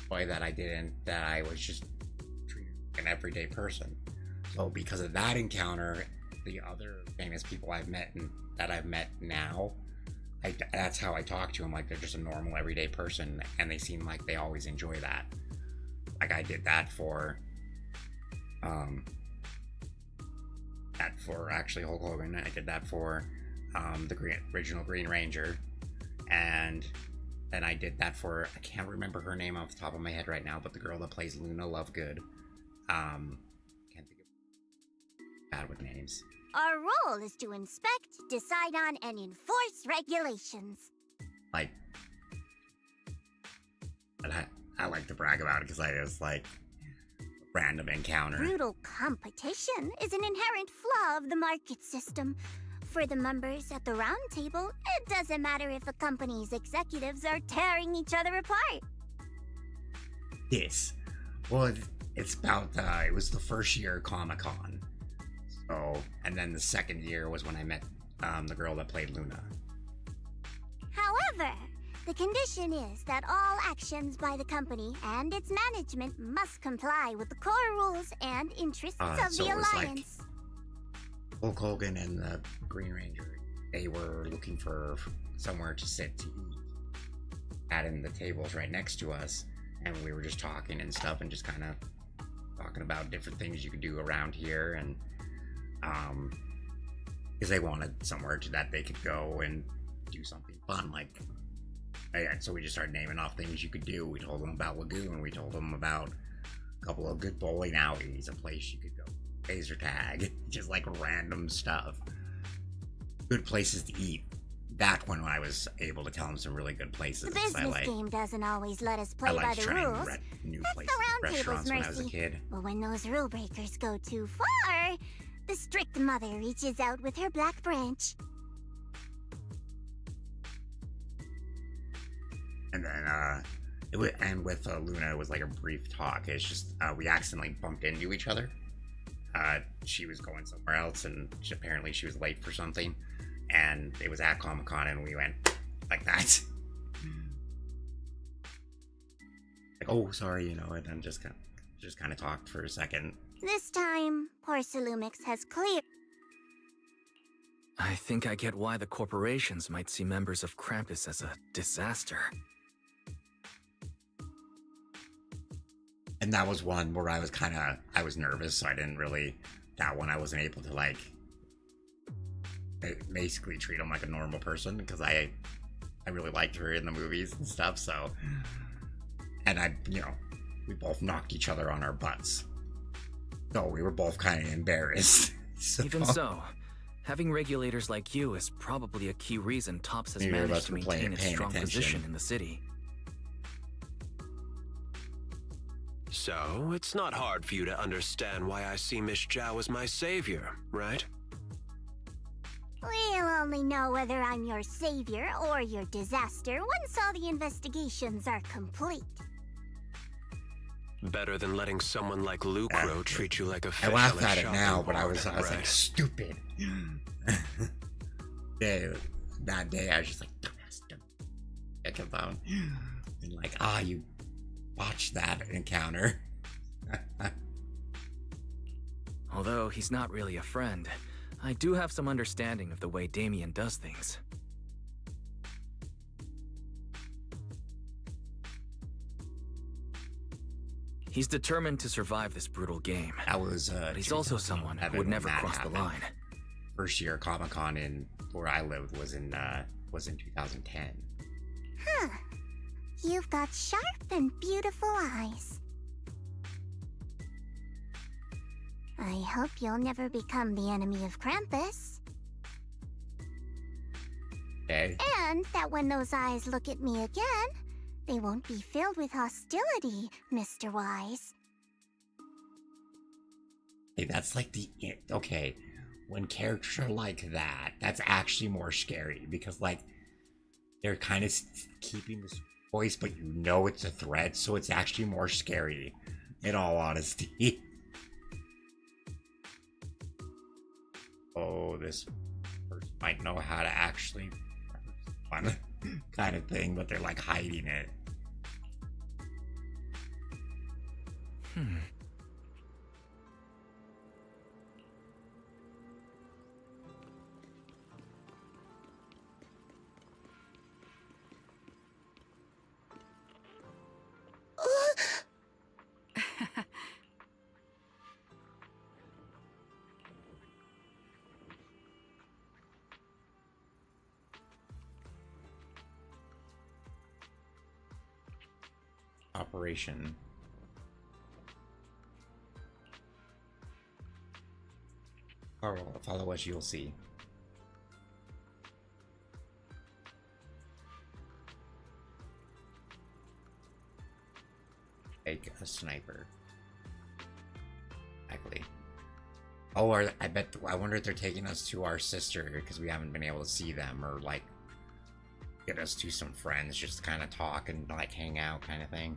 boy that I was just treated like an everyday person. So because of that encounter, the other famous people I've met and that I've met now, that's how I talk to them, like they're just a normal everyday person, and they seem like they always enjoy that. Like I did that for actually Hulk Hogan. I did that for the original Green Ranger, and and I did that for, I can't remember her name off the top of my head right now, but the girl that plays Luna Lovegood. Can't think of, bad with names. Our role is to inspect, decide on, and enforce regulations. Like, but I like to brag about it because I just like random encounter. Brutal competition is an inherent flaw of the market system. For the members at the round table, it doesn't matter if a company's executives are tearing each other apart. This, well, it's about, it was the first year of Comic-Con. So, and then the second year was when I met the girl that played Luna. However, the condition is that all actions by the company and its management must comply with the core rules and interests of So the it was Alliance. like Hulk Hogan and the Green Ranger, they were looking for somewhere to sit to eat. Adding the tables right next to us, and we were just talking and stuff, and just kind of talking about different things you could do around here, and because they wanted somewhere that they could go and do something fun, like, yeah, so we just started naming off things you could do. We told them about Lagoon, we told them about a couple of good bowling alleys, a place you could go laser tag, just like random stuff, good places to eat. That when I was able to tell them some really good places. The business game doesn't always let us play by the rules. New That's places, the round table's restaurants when I was a mercy. kid. But when those rule breakers go too far, the strict mother reaches out with her black branch. And then, and with Luna, it was like a brief talk. It's just, we accidentally bumped into each other. She was going somewhere else, and apparently she was late for something. And it was at Comic-Con, and we went like that. Like, oh, sorry, you know, and then just kind of talked for a second. This time, Porcelumix has cleared. I think I get why the corporations might see members of Krampus as a disaster. And that was one where I was nervous, so I didn't really, that one I wasn't able to, like, basically treat him like a normal person, because I really liked her in the movies and stuff, so, and we both knocked each other on our butts. So we were both kind of embarrassed. So. Even so, having regulators like you is probably a key reason Topps has managed to maintain its strong position in the city. So, it's not hard for you to understand why I see Miss Zhao as my savior, right? We'll only know whether I'm your savior or your disaster once all the investigations are complete. Better than letting someone like Lucro treat you like a fish. I laugh at it now, but I was like, stupid. That day, I was just like, think about, and like, you watched that encounter. Although he's not really a friend, I do have some understanding of the way Damien does things. He's determined to survive this brutal game. That was, but he's also someone who would never cross the line. First year Comic-Con in where I lived was in 2010. Huh. You've got sharp and beautiful eyes. I hope you'll never become the enemy of Krampus. Okay. And that when those eyes look at me again, they won't be filled with hostility, Mr. Wise. Hey, that's like okay. When characters are like that, that's actually more scary because, like, they're kind of keeping this voice, but you know it's a threat, so it's actually more scary, in all honesty. Oh, this person might know how to actually fun kind of thing, but they're like hiding it. operation. Follow us, you'll see. Take a sniper. Exactly. Oh, I wonder if they're taking us to our sister because we haven't been able to see them, or like get us to some friends just to kind of talk and like hang out kind of thing.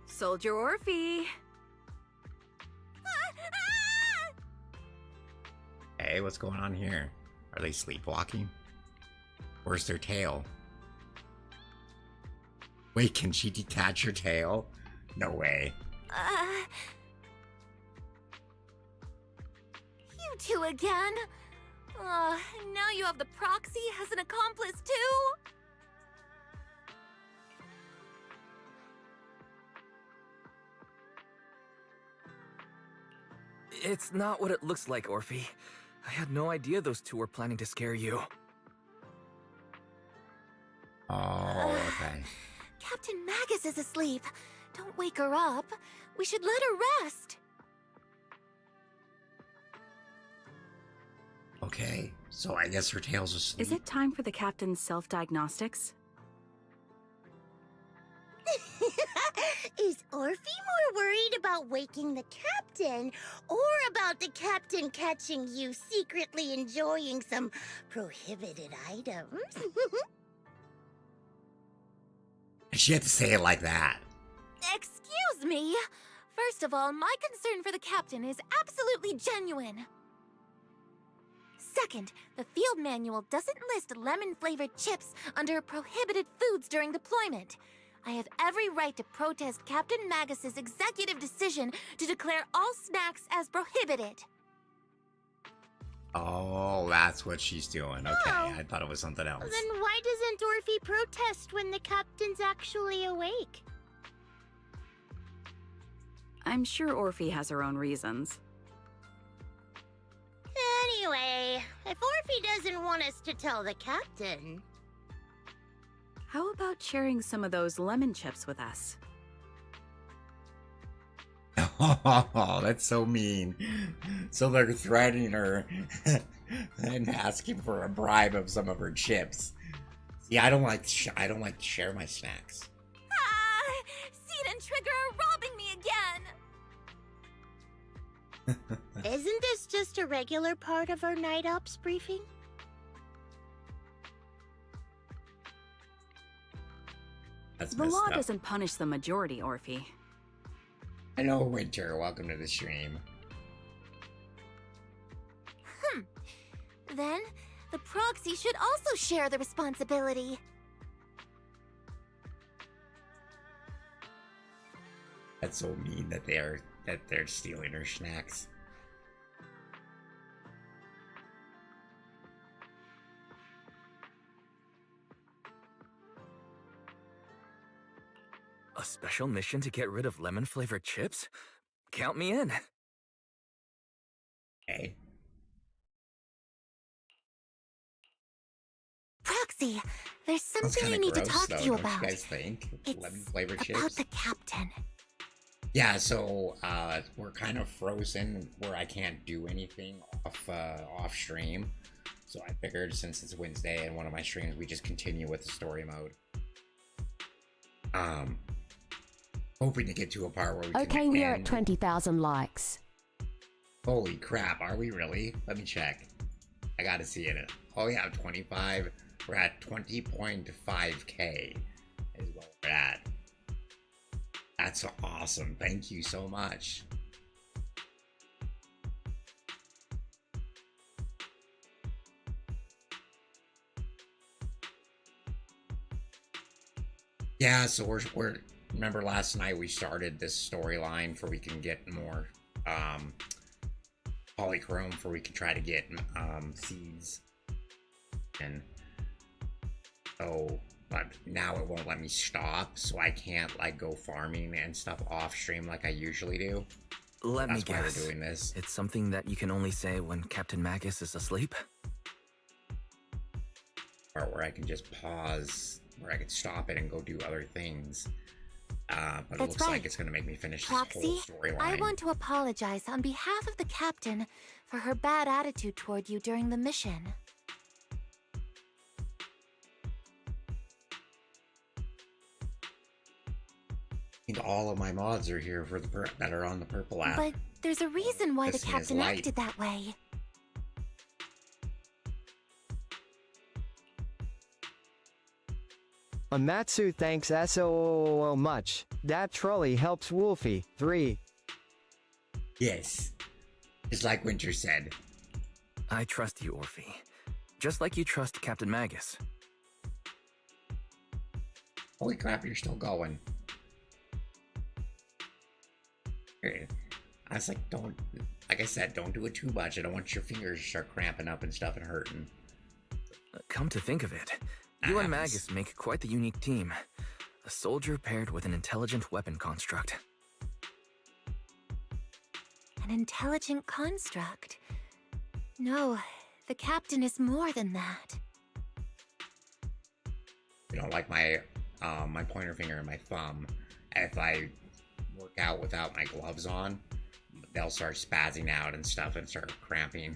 Soldier Orphe! Hey, what's going on here? Are they sleepwalking? Where's their tail? Wait, can she detach her tail? No way. You two again? Now you have the proxy as an accomplice too? It's not what it looks like, Orphe. I had no idea those two were planning to scare you. Oh, okay. Captain Magus is asleep. Don't wake her up. We should let her rest. Okay, so I guess her tail's asleep. Is it time for the captain's self-diagnostics? Is Orphe more worried about waking the captain, or about the captain catching you secretly enjoying some prohibited items? She had to say it like that. Excuse me. First of all, my concern for the captain is absolutely genuine. Second, the field manual doesn't list lemon-flavored chips under prohibited foods during deployment. I have every right to protest Captain Magus's executive decision to declare all snacks as prohibited. Oh, that's what she's doing. Okay, I thought it was something else. Then why doesn't Orphe protest when the captain's actually awake? I'm sure Orphe has her own reasons. Anyway, if Orphe doesn't want us to tell the captain... How about sharing some of those lemon chips with us? Oh, that's so mean. So they're threatening her and asking for a bribe of some of her chips. See, I don't like to share my snacks. Seed and Trigger are robbing me again! Isn't this just a regular part of our night ops briefing? That's the law doesn't punish the majority, Orphe. Hello, Winter. Welcome to the stream. Then, the proxy should also share the responsibility. That's so mean that they're stealing her snacks. A special mission to get rid of lemon-flavored chips? Count me in. Hey. Proxy, there's something I need to talk to you about. You guys think? It's lemon-flavored about chips? the captain. Yeah, so we're kind of frozen where I can't do anything off stream. So I figured since it's Wednesday and one of my streams, we just continue with the story mode. Hoping to get to a part where we can Okay, we are at 20,000 likes. Holy crap, are we really? Let me check. I gotta see it. Oh yeah, 25. We're at 20.5k is what we're at. That's awesome. Thank you so much. Yeah, so we're remember last night we started this storyline for we can get more polychrome for we can try to get seeds, and so but now it won't let me stop, so I can't like go farming and stuff off stream like I usually do. Let me That's why guess. we're doing this. It's something that you can only say when Captain Magus is asleep? part where I can just pause, where I can stop it and go do other things. But it looks like it's going to make me finish this Proxy, whole storyline. I want to apologize on behalf of the captain for her bad attitude toward you during the mission. And all of my mods are here for the that are on the purple app. But there's a reason why the This is captain light. acted that way. Amatsu thanks so much. That trolley helps Wolfie. 3. Yes. Just like Winter said. I trust you, Orphe. Just like you trust Captain Magus. Holy crap, you're still going. I was like, like I said, don't do it too much. I don't want your fingers to start cramping up and stuff and hurting. Come to think of it, you and Magus make quite the unique team. A soldier paired with an intelligent weapon construct. An intelligent construct. No, the captain is more than that. You know, like my my pointer finger and my thumb, if I work out without my gloves on, they'll start spazzing out and stuff and start cramping.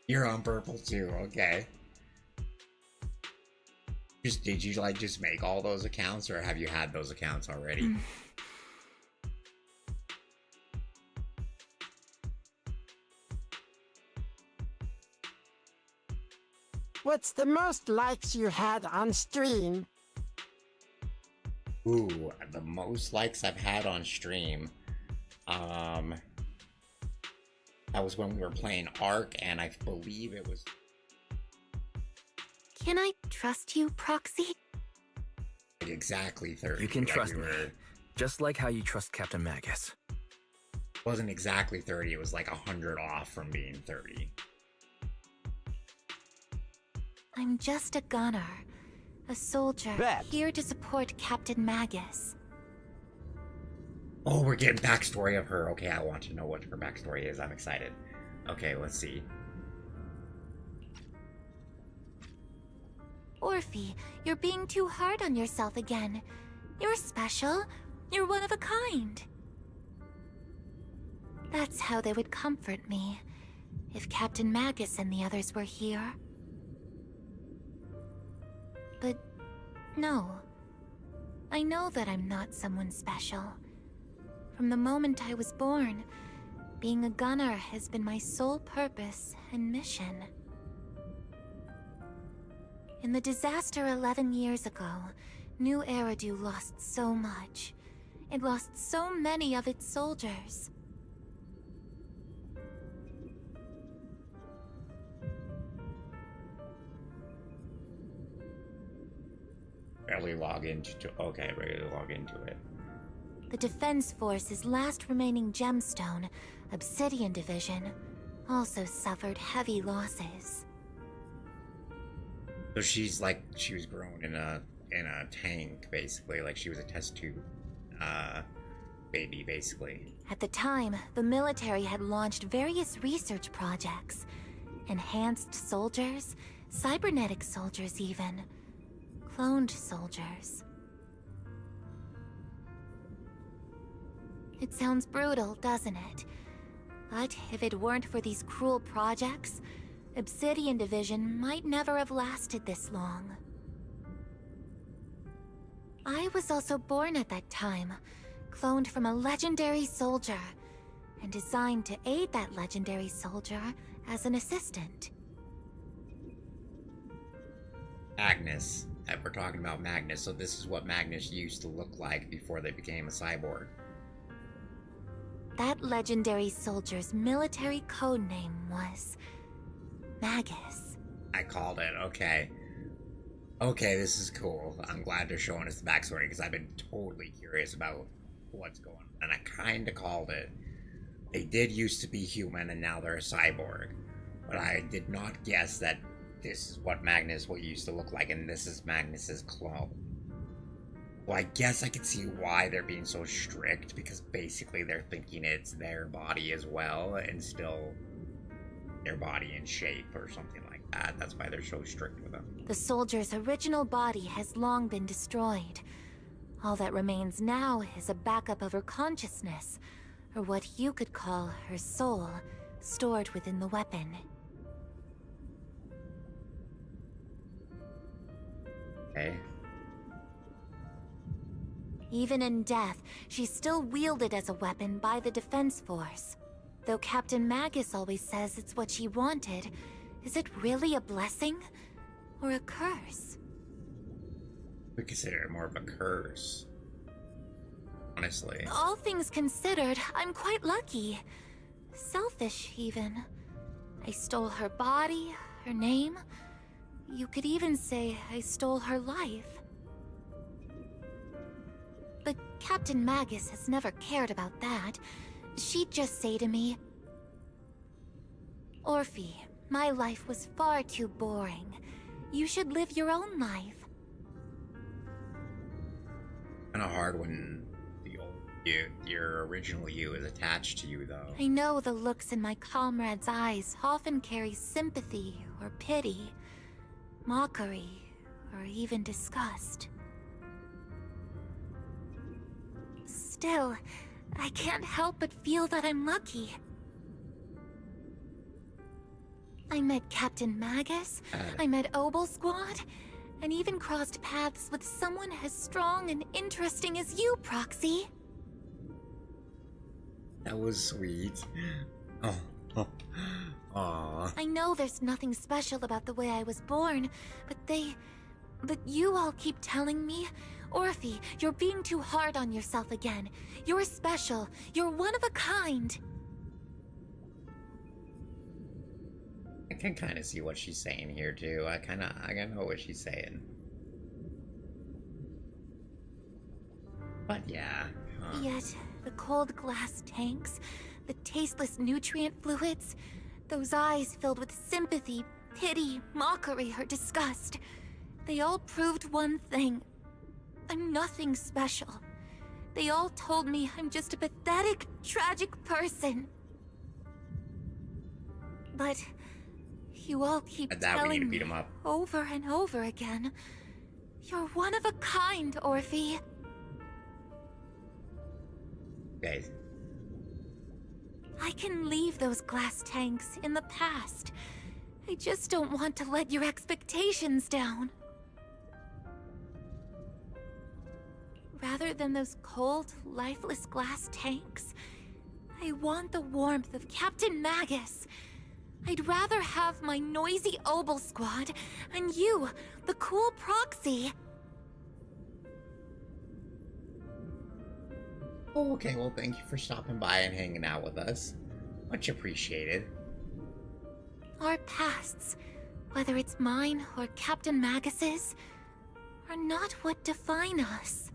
You're on purple too, okay. Did you like just make all those accounts, or have you had those accounts already? What's the most likes you had on stream? Ooh, the most likes I've had on stream. That was when we were playing Ark, and I believe it was... Can I trust you, Proxy? Exactly 30. You can like trust we me, were... just like how you trust Captain Magus. It wasn't exactly 30, it was like 100 off from being 30. I'm just a gunner. A soldier, here to support Captain Magus. Oh, we're getting backstory of her. Okay, I want to know what her backstory is. I'm excited. Okay, let's see. Orphe, you're being too hard on yourself again. You're special. You're one of a kind. That's how they would comfort me, if Captain Magus and the others were here. But no. I know that I'm not someone special. From the moment I was born, being a gunner has been my sole purpose and mission. In the disaster 11 years ago, New Eridu lost so much. It lost so many of its soldiers. Barely log into... Okay, ready to log into it. The Defense Force's last remaining gemstone, Obsidian Division, also suffered heavy losses. So she's like, she was grown in a tank, basically. Like she was a test tube baby, basically. At the time, the military had launched various research projects. Enhanced soldiers, cybernetic soldiers even. Cloned soldiers. It sounds brutal, doesn't it? But if it weren't for these cruel projects, Obsidian Division might never have lasted this long. I was also born at that time, cloned from a legendary soldier, and designed to aid that legendary soldier as an assistant. Magnus. We're talking about Magnus, so this is what Magnus used to look like before they became a cyborg. That legendary soldier's military code name was Magus. I called it, okay. Okay, this is cool. I'm glad they're showing us the backstory, because I've been totally curious about what's going on. And I kinda called it. They did used to be human, and now they're a cyborg. But I did not guess that this is what Magnus used to look like, and this is Magnus's clone. Well, I guess I can see why they're being so strict, because basically they're thinking it's their body as well, and still their body in shape or something like that. That's why they're so strict with them. The soldier's original body has long been destroyed. All that remains now is a backup of her consciousness, or what you could call her soul, stored within the weapon. Okay. Even in death, she's still wielded as a weapon by the Defense Force. Though Captain Magus always says it's what she wanted, is it really a blessing or a curse? We consider it more of a curse. Honestly. All things considered, I'm quite lucky. Selfish, even. I stole her body, her name. You could even say I stole her life. But Captain Magus has never cared about that. She'd just say to me, "Orphe, my life was far too boring. You should live your own life." Kinda hard when the old you, your original you, is attached to you, though. I know the looks in my comrades' eyes often carry sympathy or pity, mockery, or even disgust. Still, I can't help but feel that I'm lucky. I met Captain Magus, I met Obel Squad, and even crossed paths with someone as strong and interesting as you, Proxy. That was sweet. Oh. Aww. I know there's nothing special about the way I was born, but you all keep telling me, "Orphe, you're being too hard on yourself again. You're special. You're one of a kind." I can kind of see what she's saying here too. I kind of know what she's saying. But yeah. Yet, the cold glass tanks, the tasteless nutrient fluids, those eyes filled with sympathy, pity, mockery, or disgust, they all proved one thing. I'm nothing special. They all told me I'm just a pathetic, tragic person. But you all keep telling me over and over again, "You're one of a kind, Orphe." Guys. I can leave those glass tanks in the past. I just don't want to let your expectations down. Rather than those cold, lifeless glass tanks, I want the warmth of Captain Magus. I'd rather have my noisy Obel Squad and you, the cool Proxy. Oh, okay, well, thank you for stopping by and hanging out with us. Much appreciated. Our pasts, whether it's mine or Captain Magus's, are not what define us.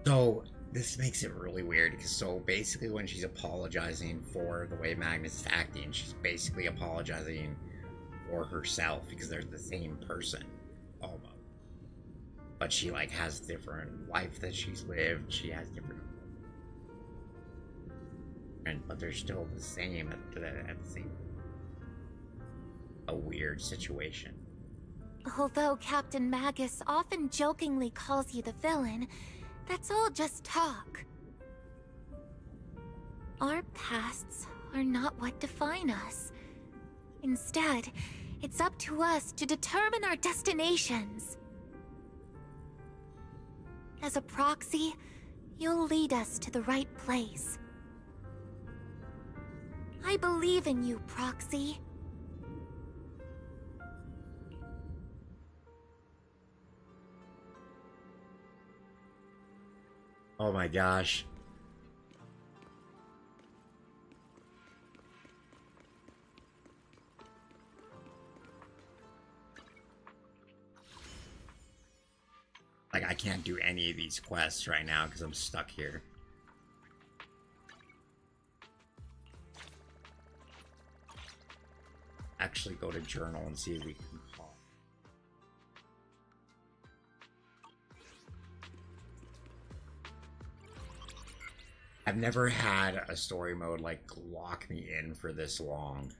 So, this makes it really weird, because so basically when she's apologizing for the way Magnus is acting, she's basically apologizing for herself, because they're the same person, almost. But she, like, has different life that she's lived, she has different... but they're still the same at the same... a weird situation. Although Captain Magus often jokingly calls you the villain, that's all just talk. Our pasts are not what define us. Instead, it's up to us to determine our destinations. As a proxy, you'll lead us to the right place. I believe in you, Proxy. Oh my gosh. Like, I can't do any of these quests right now because I'm stuck here. Actually go to journal and see if we can call. I've never had a story mode like lock me in for this long.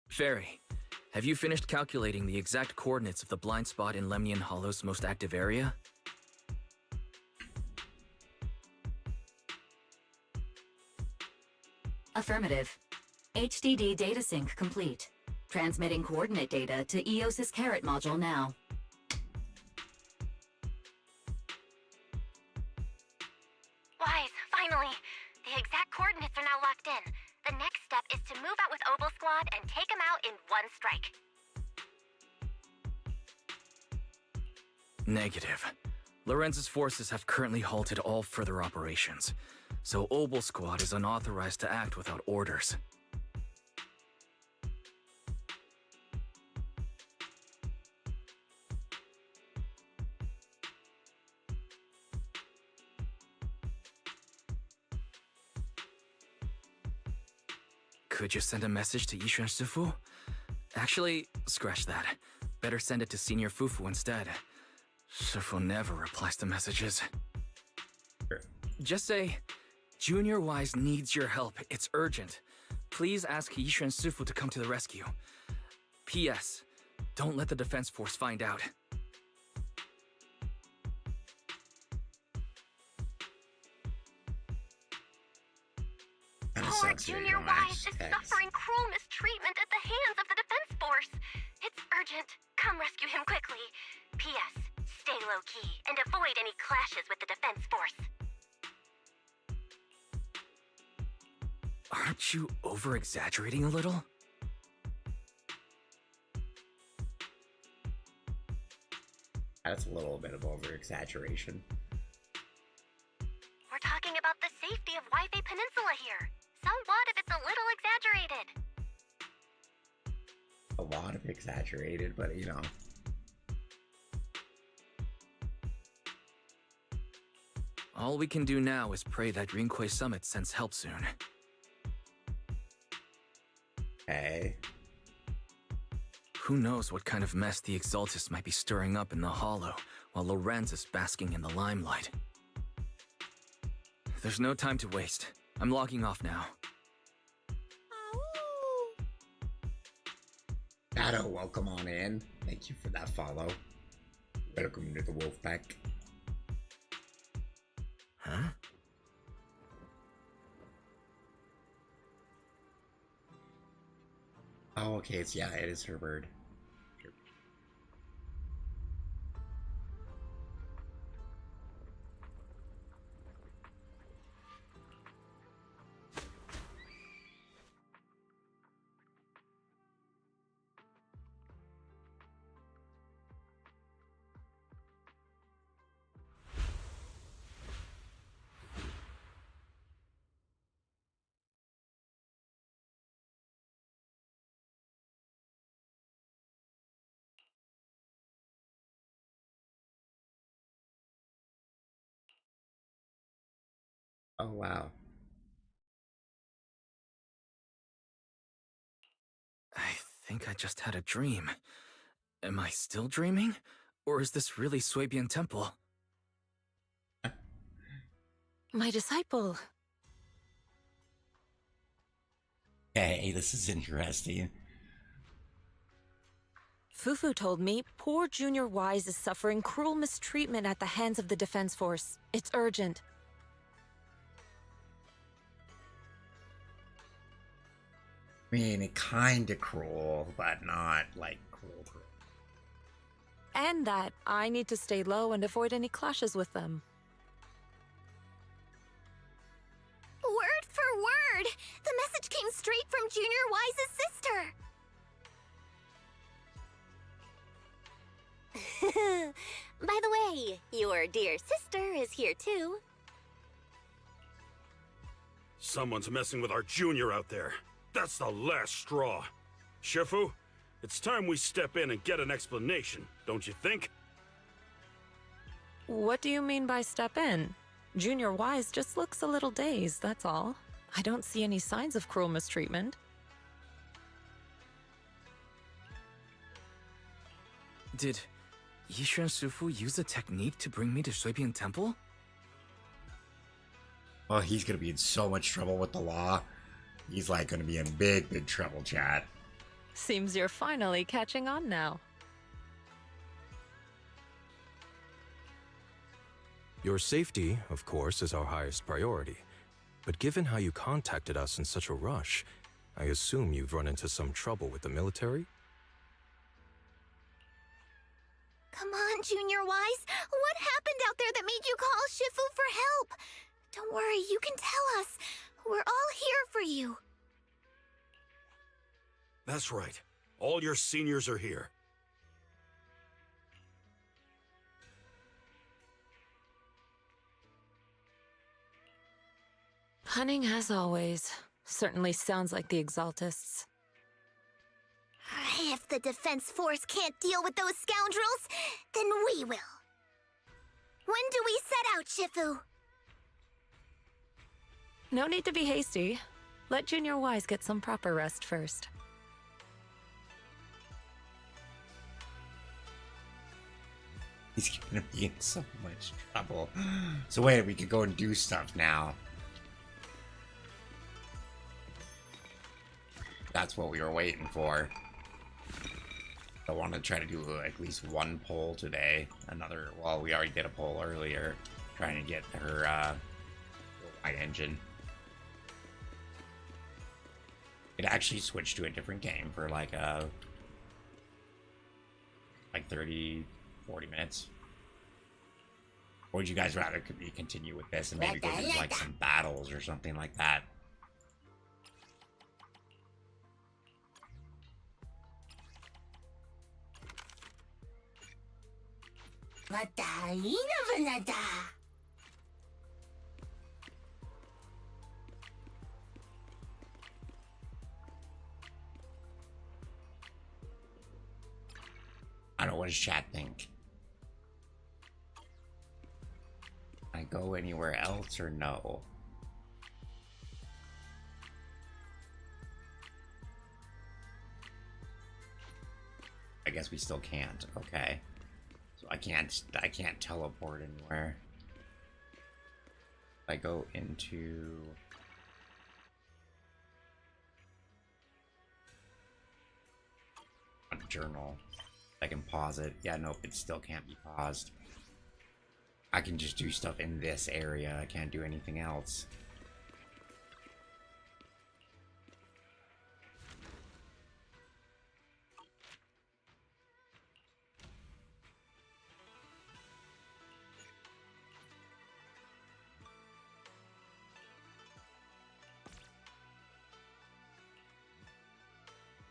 Fairy, have you finished calculating the exact coordinates of the blind spot in Lemnian Hollow's most active area? Affirmative. HDD data sync complete. Transmitting coordinate data to EOS's Carrot module now. Wise, finally! The exact coordinates are now locked in. The next step is to move out with Obel Squad and take them out in one strike. Negative. Lorenz's forces have currently halted all further operations, so Obel Squad is unauthorized to act without orders. Could you send a message to Yishuan Sufu? Actually, scratch that. Better send it to Senior Fufu instead. Sufu never replies to messages. Just say, Junior Wise needs your help. It's urgent. Please ask Yishuan Sufu to come to the rescue. P.S. Don't let the defense force find out. Poor Junior Wise is suffering cruel mistreatment at the hands of the defense force. It's urgent. Come rescue him quickly. P.S. Stay low-key and avoid any clashes with the defense force. Aren't you over-exaggerating a little? That's a little bit of over-exaggeration. We're talking about the safety of Waifei Peninsula here. So what if it's a little exaggerated? A lot of exaggerated, but you know. All we can do now is pray that Rinquay Summit sends help soon. Hey. Who knows what kind of mess the Exaltists might be stirring up in the Hollow, while Lorenz is basking in the limelight. There's no time to waste. I'm logging off now. Shadow, welcome on in. Thank you for that follow. Welcome to the wolf pack. Huh? Oh, okay, it is her bird. Oh, wow. I think I just had a dream. Am I still dreaming? Or is this really Swabian Temple? My disciple. Hey, this is interesting. Fufu told me poor Junior Wise is suffering cruel mistreatment at the hands of the defense force. It's urgent. I mean, kinda cruel, but not, like, cruel. And that I need to stay low and avoid any clashes with them. Word for word! The message came straight from Junior Wise's sister! By the way, your dear sister is here too. Someone's messing with our junior out there. That's the last straw. Shifu, it's time we step in and get an explanation, don't you think? What do you mean by step in? Junior Wise just looks a little dazed, that's all. I don't see any signs of cruel mistreatment. Did Yishuan Sufu use a technique to bring me to Shuibian Temple? Oh, he's gonna be in so much trouble with the law. He's like gonna be in big, big trouble, chat. Seems you're finally catching on now. Your safety, of course, is our highest priority. But given how you contacted us in such a rush, I assume you've run into some trouble with the military? Come on, Junior Wise. What happened out there that made you call Shifu for help? Don't worry, you can tell us. We're all here for you. That's right. All your seniors are here. Cunning as always. Certainly sounds like the Exaltists. If the Defense Force can't deal with those scoundrels, then we will. When do we set out, Shifu? No need to be hasty. Let Junior Wise get some proper rest first. He's gonna be in so much trouble. So wait, we could go and do stuff now. That's what we were waiting for. I want to try to do at least one poll today. Another, well, we already did a poll earlier, trying to get her Y engine. It actually switched to a different game for like 30, 40 minutes. Or would you guys rather continue with this and maybe go do like some battles or something like that? I don't know, what does chat think? I go anywhere else or no? I guess we still can't. Okay. So I can't teleport anywhere. I go into a journal. I can pause it. Yeah, nope, it still can't be paused. I can just do stuff in this area. I can't do anything else.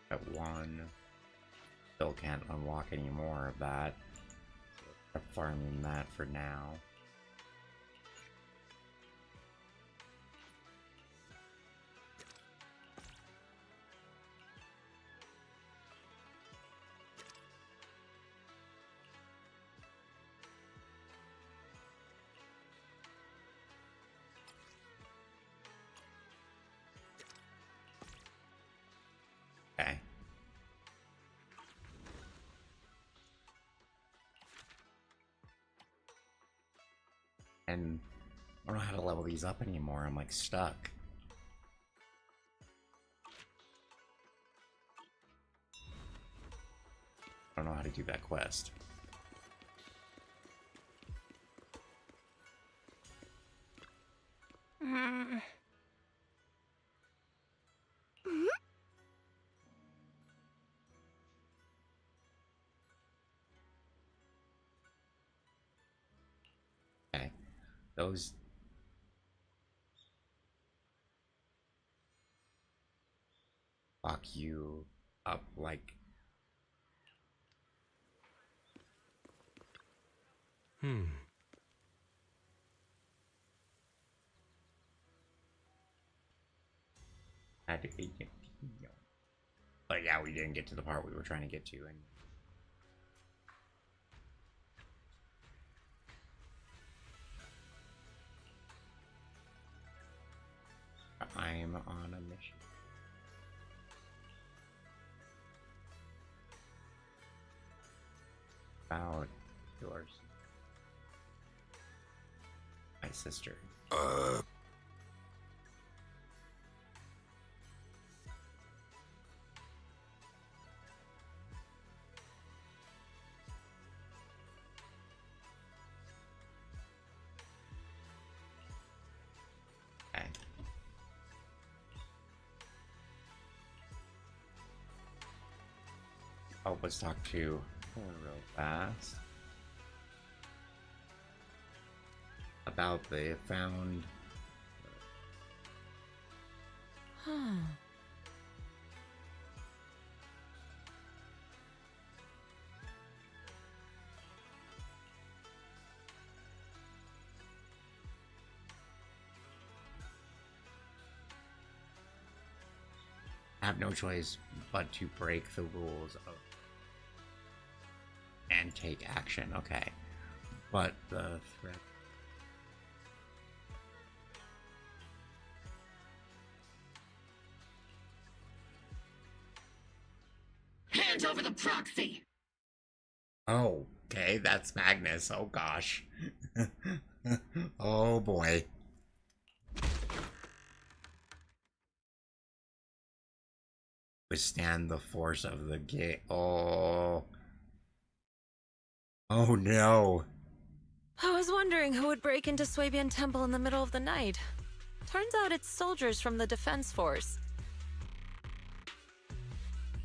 At one. Still can't unlock any more of that. I'm farming that for now. Okay. And I don't know how to level these up anymore. I'm like stuck. I don't know how to do that quest. Okay. Those lock you up like had to be, but yeah, we didn't get to the part we were trying to get to, and I'm on a mission. About yours. My sister. Oh, let's talk to her real fast about the found. Huh. Have no choice but to break the rules of and take action. Okay, but the threat. Hand over the proxy! Oh, okay, that's Magnus. Oh gosh. Oh boy. Withstand the force of the gate. Oh. Oh no. I was wondering who would break into Swabian Temple in the middle of the night. Turns out it's soldiers from the Defense Force.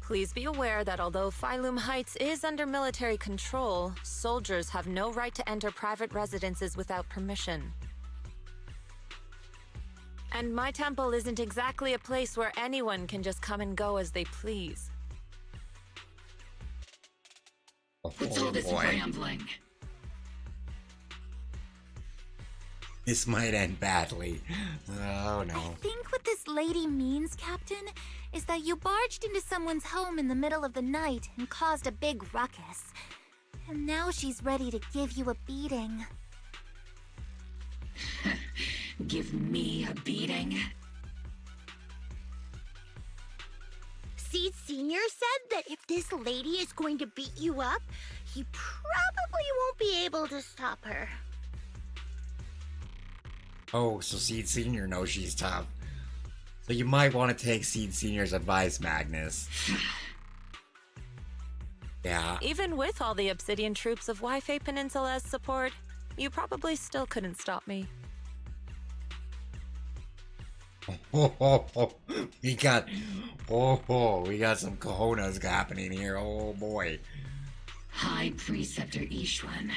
Please be aware that although Phylum Heights is under military control, soldiers have no right to enter private residences without permission. And my temple isn't exactly a place where anyone can just come and go as they please. What's all this rambling? This might end badly. Oh no. I think what this lady means, Captain, is that you barged into someone's home in the middle of the night and caused a big ruckus. And now she's ready to give you a beating. Give me a beating? Seed Senior said that if this lady is going to beat you up, he probably won't be able to stop her. Oh, so Seed Senior knows she's tough. So you might want to take Seed Senior's advice, Magnus. Yeah. Even with all the Obsidian troops of Wi-Fi Peninsula's support, you probably still couldn't stop me. We got some cojones happening here. Oh boy. High Preceptor Ishwan,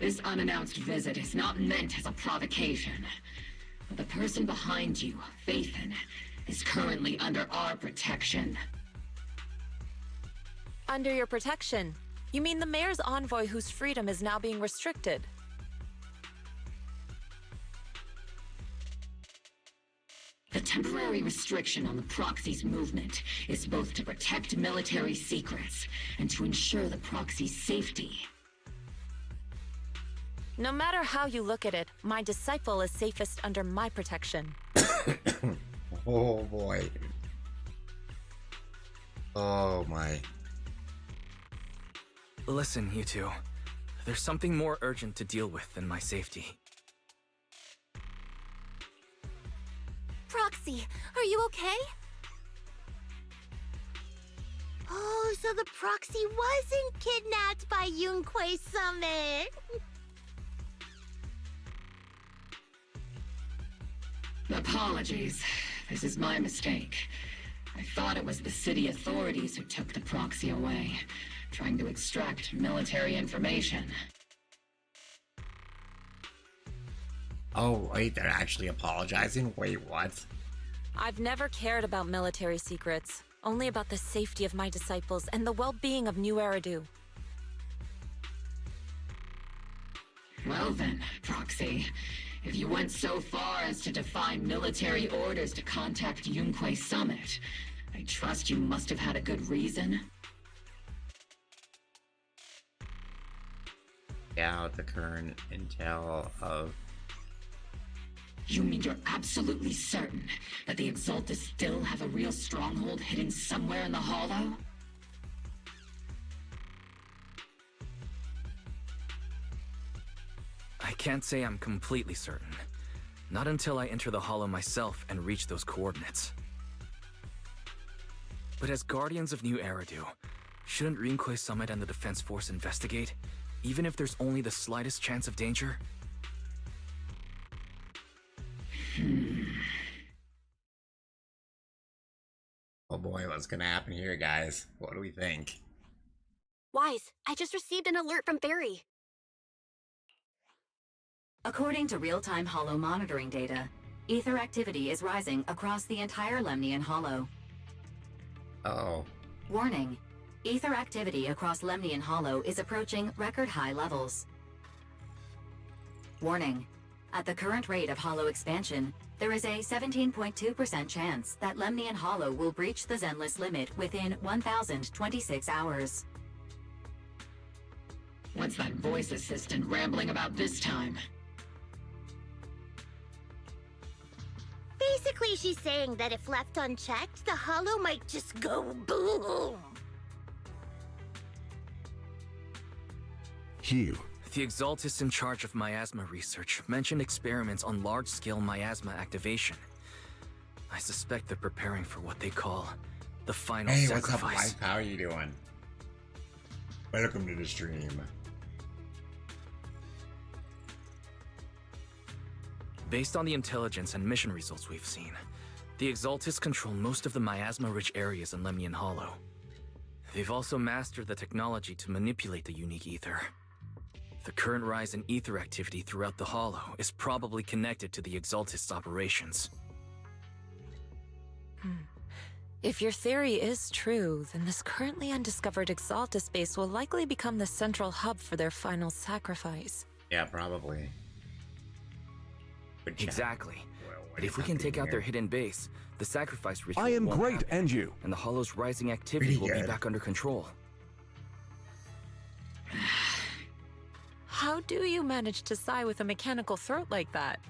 this unannounced visit is not meant as a provocation. But the person behind you, Phaethon, is currently under our protection. Under your protection? You mean the mayor's envoy whose freedom is now being restricted? The temporary restriction on the proxy's movement is both to protect military secrets and to ensure the proxy's safety. No matter how you look at it, my disciple is safest under my protection. Oh boy. Oh my. Listen, you two. There's something more urgent to deal with than my safety. Proxy, are you okay? Oh, so the proxy wasn't kidnapped by Yunquei Summit. Apologies. This is my mistake. I thought it was the city authorities who took the proxy away, trying to extract military information. Oh, wait, they're actually apologizing? Wait, what? I've never cared about military secrets, only about the safety of my disciples and the well-being of New Eridu. Well then, Proxy, if you went so far as to defy military orders to contact Yunquei Summit, I trust you must have had a good reason. Yeah, with the current intel of... You mean you're absolutely certain that the Exaltus still have a real stronghold hidden somewhere in the Hollow? I can't say I'm completely certain. Not until I enter the Hollow myself and reach those coordinates. But as Guardians of New Eridu, shouldn't Rinquei Summit and the Defense Force investigate, even if there's only the slightest chance of danger? Oh boy, what's gonna happen here, guys? What do we think? Wise, I just received an alert from Barry. According to real-time Hollow monitoring data, ether activity is rising across the entire Lemnian Hollow. Oh. Warning. Ether activity across Lemnian Hollow is approaching record-high levels. Warning. At the current rate of Hollow expansion, there is a 17.2% chance that Lemnian Hollow will breach the Zenless limit within 1,026 hours. What's that voice assistant rambling about this time? Basically, she's saying that if left unchecked, the Hollow might just go boom. Hugh. The Exaltists in charge of miasma research mentioned experiments on large-scale miasma activation. I suspect they're preparing for what they call the final sacrifice. What's up, Mike? How are you doing? Welcome to the stream. Based on the intelligence and mission results we've seen, the Exaltists control most of the miasma-rich areas in Lemnian Hollow. They've also mastered the technology to manipulate the unique ether. The current rise in ether activity throughout the Hollow is probably connected to the Exaltists' operations. If your theory is true, then this currently undiscovered Exaltist base will likely become the central hub for their final sacrifice. Yeah, probably. Exactly. But if we can take out their hidden base, the sacrifice ritual I am won't great, happen, and you? And the Hollow's rising activity will be back under control. How do you manage to sigh with a mechanical throat like that?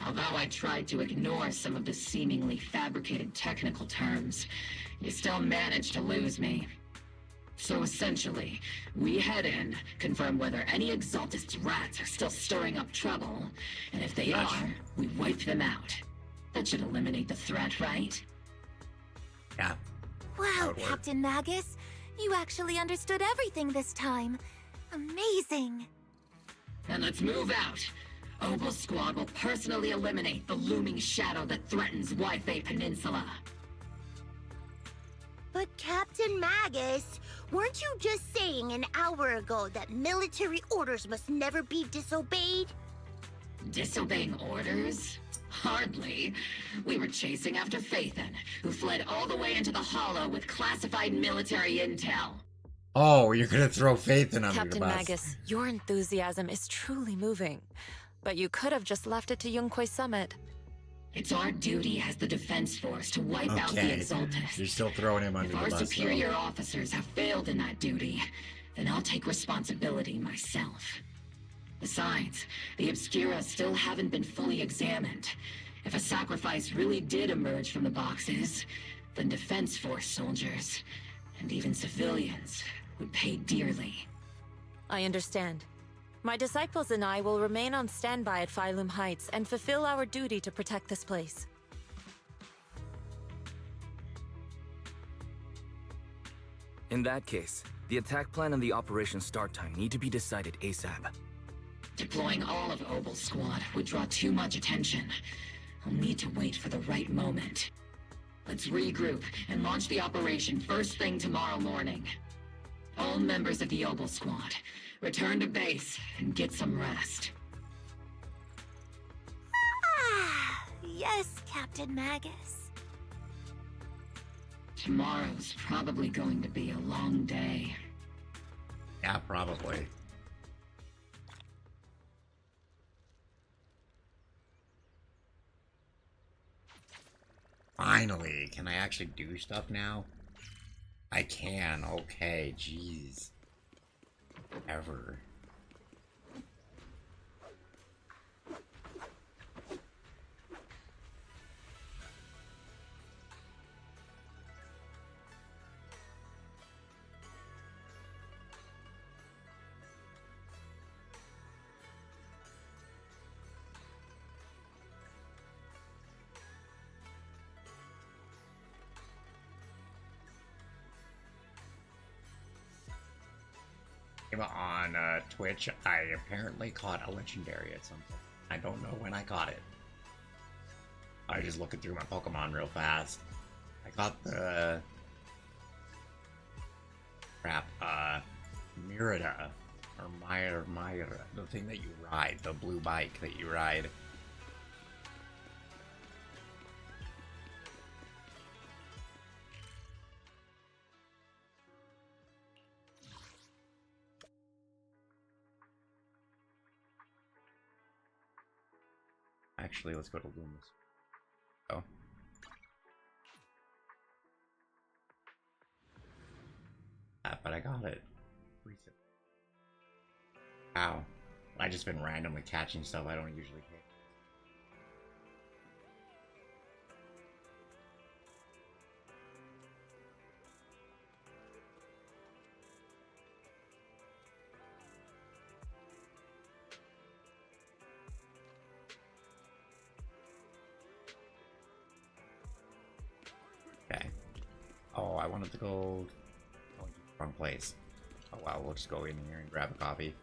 Although I tried to ignore some of the seemingly fabricated technical terms, you still managed to lose me. So essentially, we head in, confirm whether any Exaltist rats are still stirring up trouble, and if they are, we wipe them out. That should eliminate the threat, right? Yeah. Wow, Captain Magus, you actually understood everything this time. Amazing. And let's move out. Opal Squad will personally eliminate the looming shadow that threatens Wi-Fi Peninsula. But Captain Magus, weren't you just saying an hour ago that military orders must never be disobeyed? Disobeying orders? Hardly. We were chasing after Phaethon, who fled all the way into the Hollow with classified military intel. Oh, you're gonna throw Phaethon under Captain the bus. Magus, your enthusiasm is truly moving. But you could have just left it to Yunquay Summit. It's our duty as the defense force to wipe out the Exaltists. You're still throwing him under If the our bus. superior officers have failed in that duty, then I'll take responsibility myself. Besides, the Obscura still haven't been fully examined. If a sacrifice really did emerge from the boxes, then defense force soldiers, and even civilians, would pay dearly. I understand. My disciples and I will remain on standby at Phylum Heights and fulfill our duty to protect this place. In that case, the attack plan and the operation start time need to be decided ASAP. Deploying all of Opal Squad would draw too much attention. I'll need to wait for the right moment. Let's regroup and launch the operation first thing tomorrow morning. All members of the Opal Squad, return to base and get some rest. Ah, yes, Captain Magus. Tomorrow's probably going to be a long day. Yeah, probably. Finally, can I actually do stuff now? I can, okay, jeez. Ever. On Twitch, I apparently caught a legendary at some point. I don't know when I caught it. I was just looking through my Pokemon real fast. I caught the Crap. Merida. Or Myra. The thing that you ride. The blue bike that you ride. Actually, let's go to Loomis. Oh. But I got it recently. Wow. I just been randomly catching stuff I don't usually catch. Okay. Oh, I wanted to go wrong place. Oh wow, we'll just go in here and grab a coffee.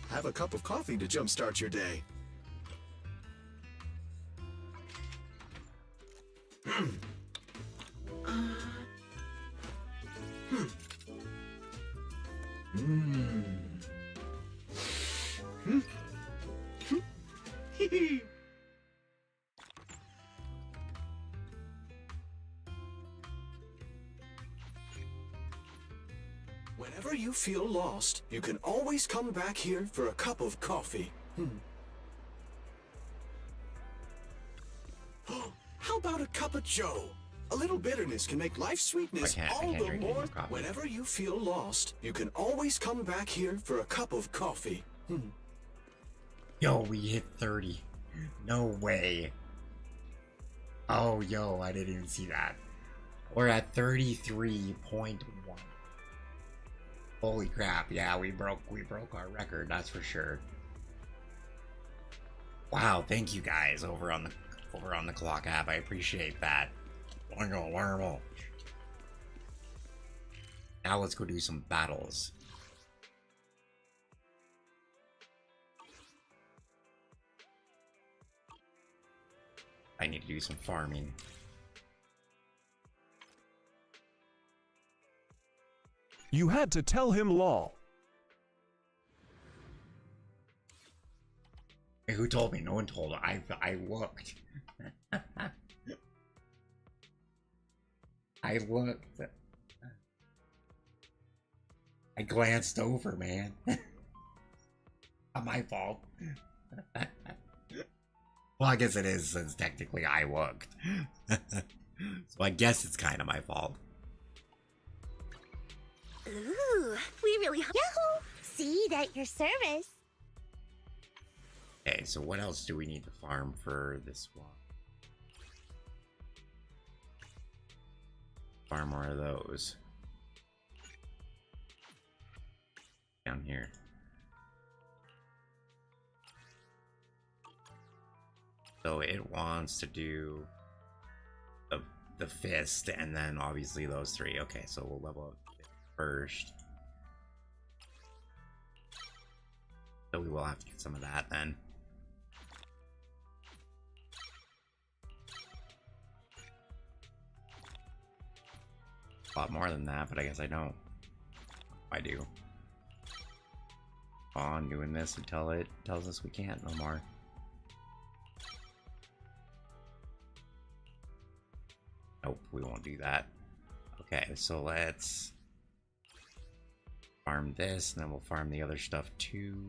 Have a cup of coffee to jumpstart your day. Whenever you feel lost, you can always come back here for a cup of coffee. How about a cup of joe? A little bitterness can make life sweetness all the more. Whenever you feel lost, you can always come back here for a cup of coffee. Yo, we hit 30. No way. Oh, yo, I didn't even see that. We're at 33.1. Holy crap, yeah, we broke our record, that's for sure. Wow, thank you guys over on the clock app. I appreciate that. Now let's go do some battles. I need to do some farming. You had to tell him law. Hey, who told me? No one told. I looked. I looked. I glanced over, man. Not my fault. Well, I guess it is, since technically I looked. So I guess it's kind of my fault. Ooh, we really... Yahoo! See, at your service. Okay, so what else do we need to farm for this one? Farm more of those. Down here. So it wants to do the fist and then obviously those three. Okay, so we'll level up first. So we will have to get some of that then. A lot more than that, but I guess I don't. I do. On doing this until it tells us we can't no more. Nope, we won't do that. Okay, so let's farm this, and then we'll farm the other stuff too.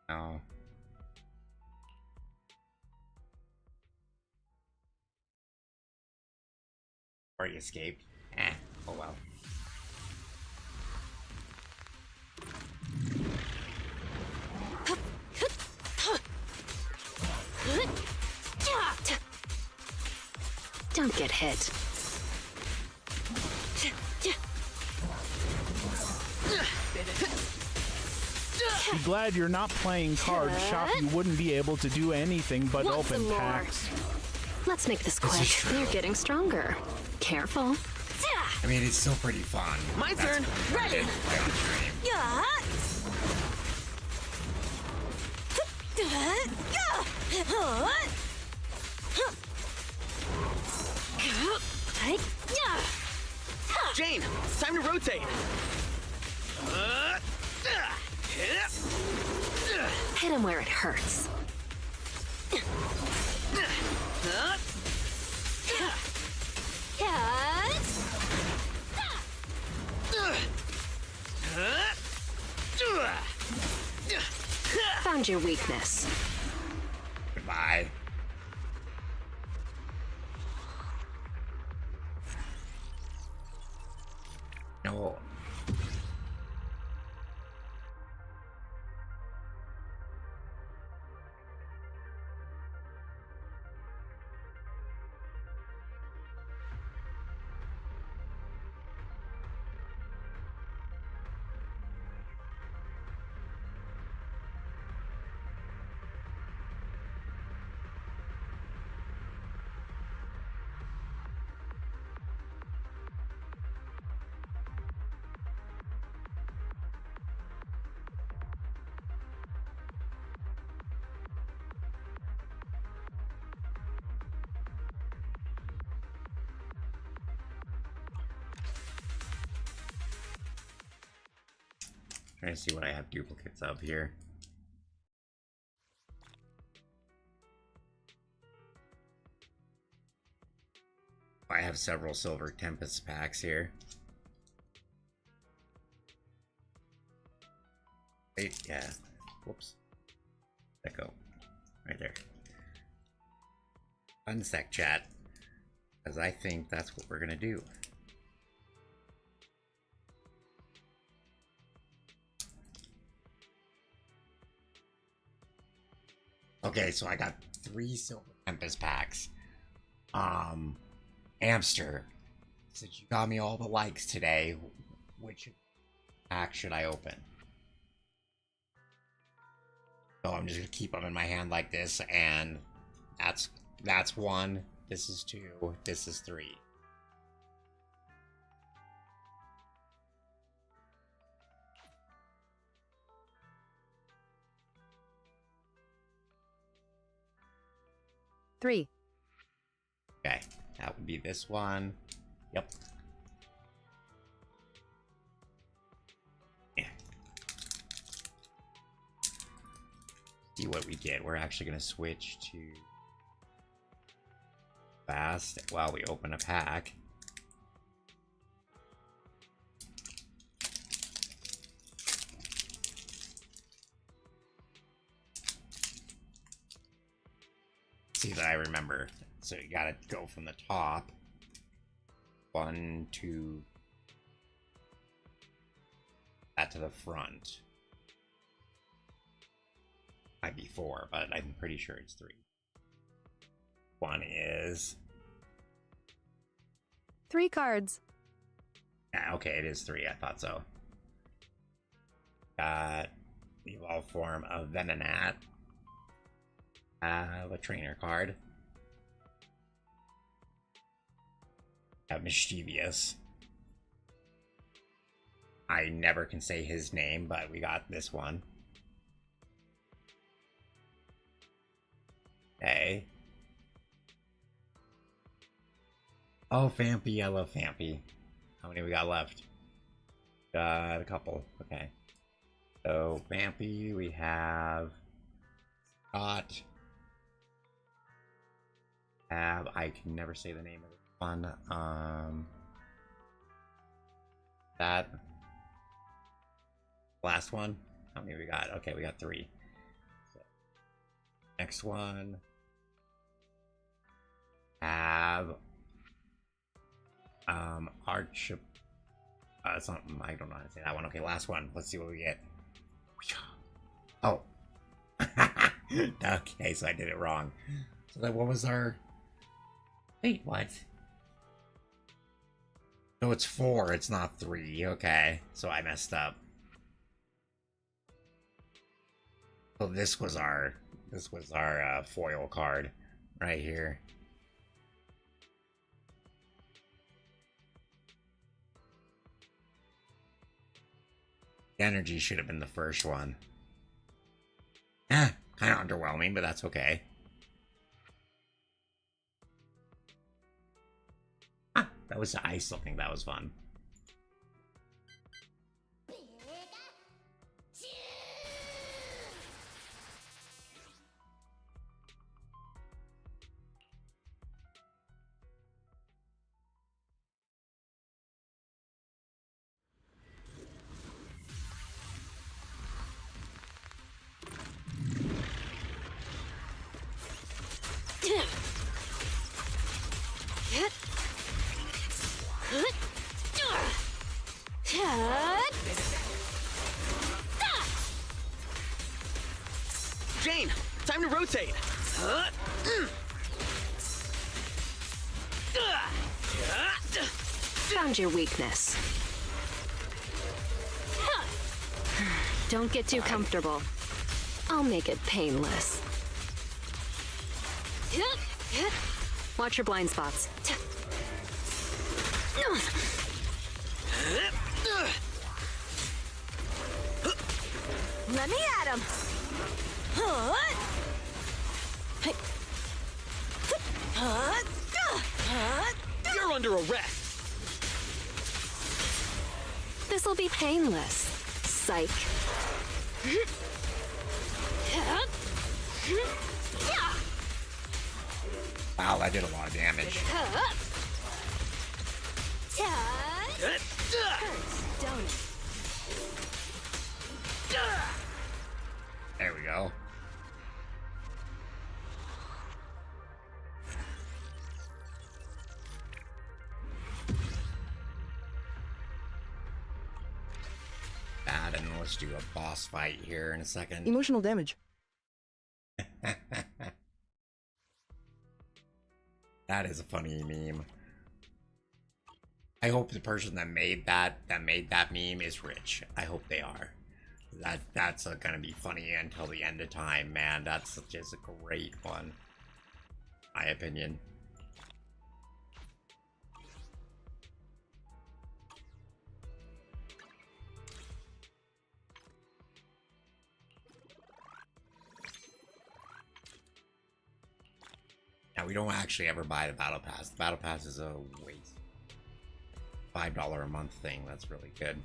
Oh. Or he escaped. Oh well. Don't get hit. Be glad you're not playing card shop. You wouldn't be able to do anything but Want some open more? packs. Let's make this quick. They're getting stronger. Careful. I mean, it's still pretty fun. My That's turn. what I did play on stream. Yeah. Jane, it's time to rotate. Hit him where it hurts. Found your weakness. Goodbye. No. Trying to see what I have duplicates of here. I have several Silver Tempest packs here. Wait, yeah. Whoops. Let go. Right there. Unsec chat. Because I think that's what we're gonna do. Okay, so I got 3 Silver Tempest packs. Amster, since you got me all the likes today, which pack should I open? So I'm just gonna keep them in my hand like this, and that's 1. This is 2. This is 3. Three. Okay, that would be this one. Yep. Yeah. See what we get. We're actually gonna switch to fast while we open a pack. See that I remember. So you gotta go from the top. 1, 2. That to the front. Might be 4, but I'm pretty sure it's 3. 1 is 3 cards. Yeah, okay, it is 3. I thought so. Got the evolved form of Venonat. A trainer card. Mischievous. I never can say his name, but we got this one. Okay. Oh, Fampy, I love Fampy. How many we got left? Got a couple. Okay. So, Fampy, we have Scott. I can never say the name of it. One. That. Last one. How many we got? Okay, we got 3. So, next one. Have Archip. Something I don't know how to say that one. Okay, last one. Let's see what we get. Oh. Okay, so I did it wrong. So then what was our... Wait, what? No, it's 4, it's not 3. Okay, so I messed up. So this was our foil card right here. The energy should have been the first one. Kind of underwhelming, but that's okay. I still think that was fun. Jane, time to rotate. Found your weakness. Don't get too comfortable. I'll make it painless. Watch your blind spots. Let me at him. You're under arrest. This'll be painless. Psych. Wow, that did a lot of damage. There we go. And then let's do a boss fight here in a second. Emotional damage. That is a funny meme. I hope the person that made that meme is rich. I hope they are. That's gonna be funny until the end of time, man. That's just a great one, my opinion. Now, we don't actually ever buy the Battle Pass. The Battle Pass is a waste. $5 a month thing. That's really good.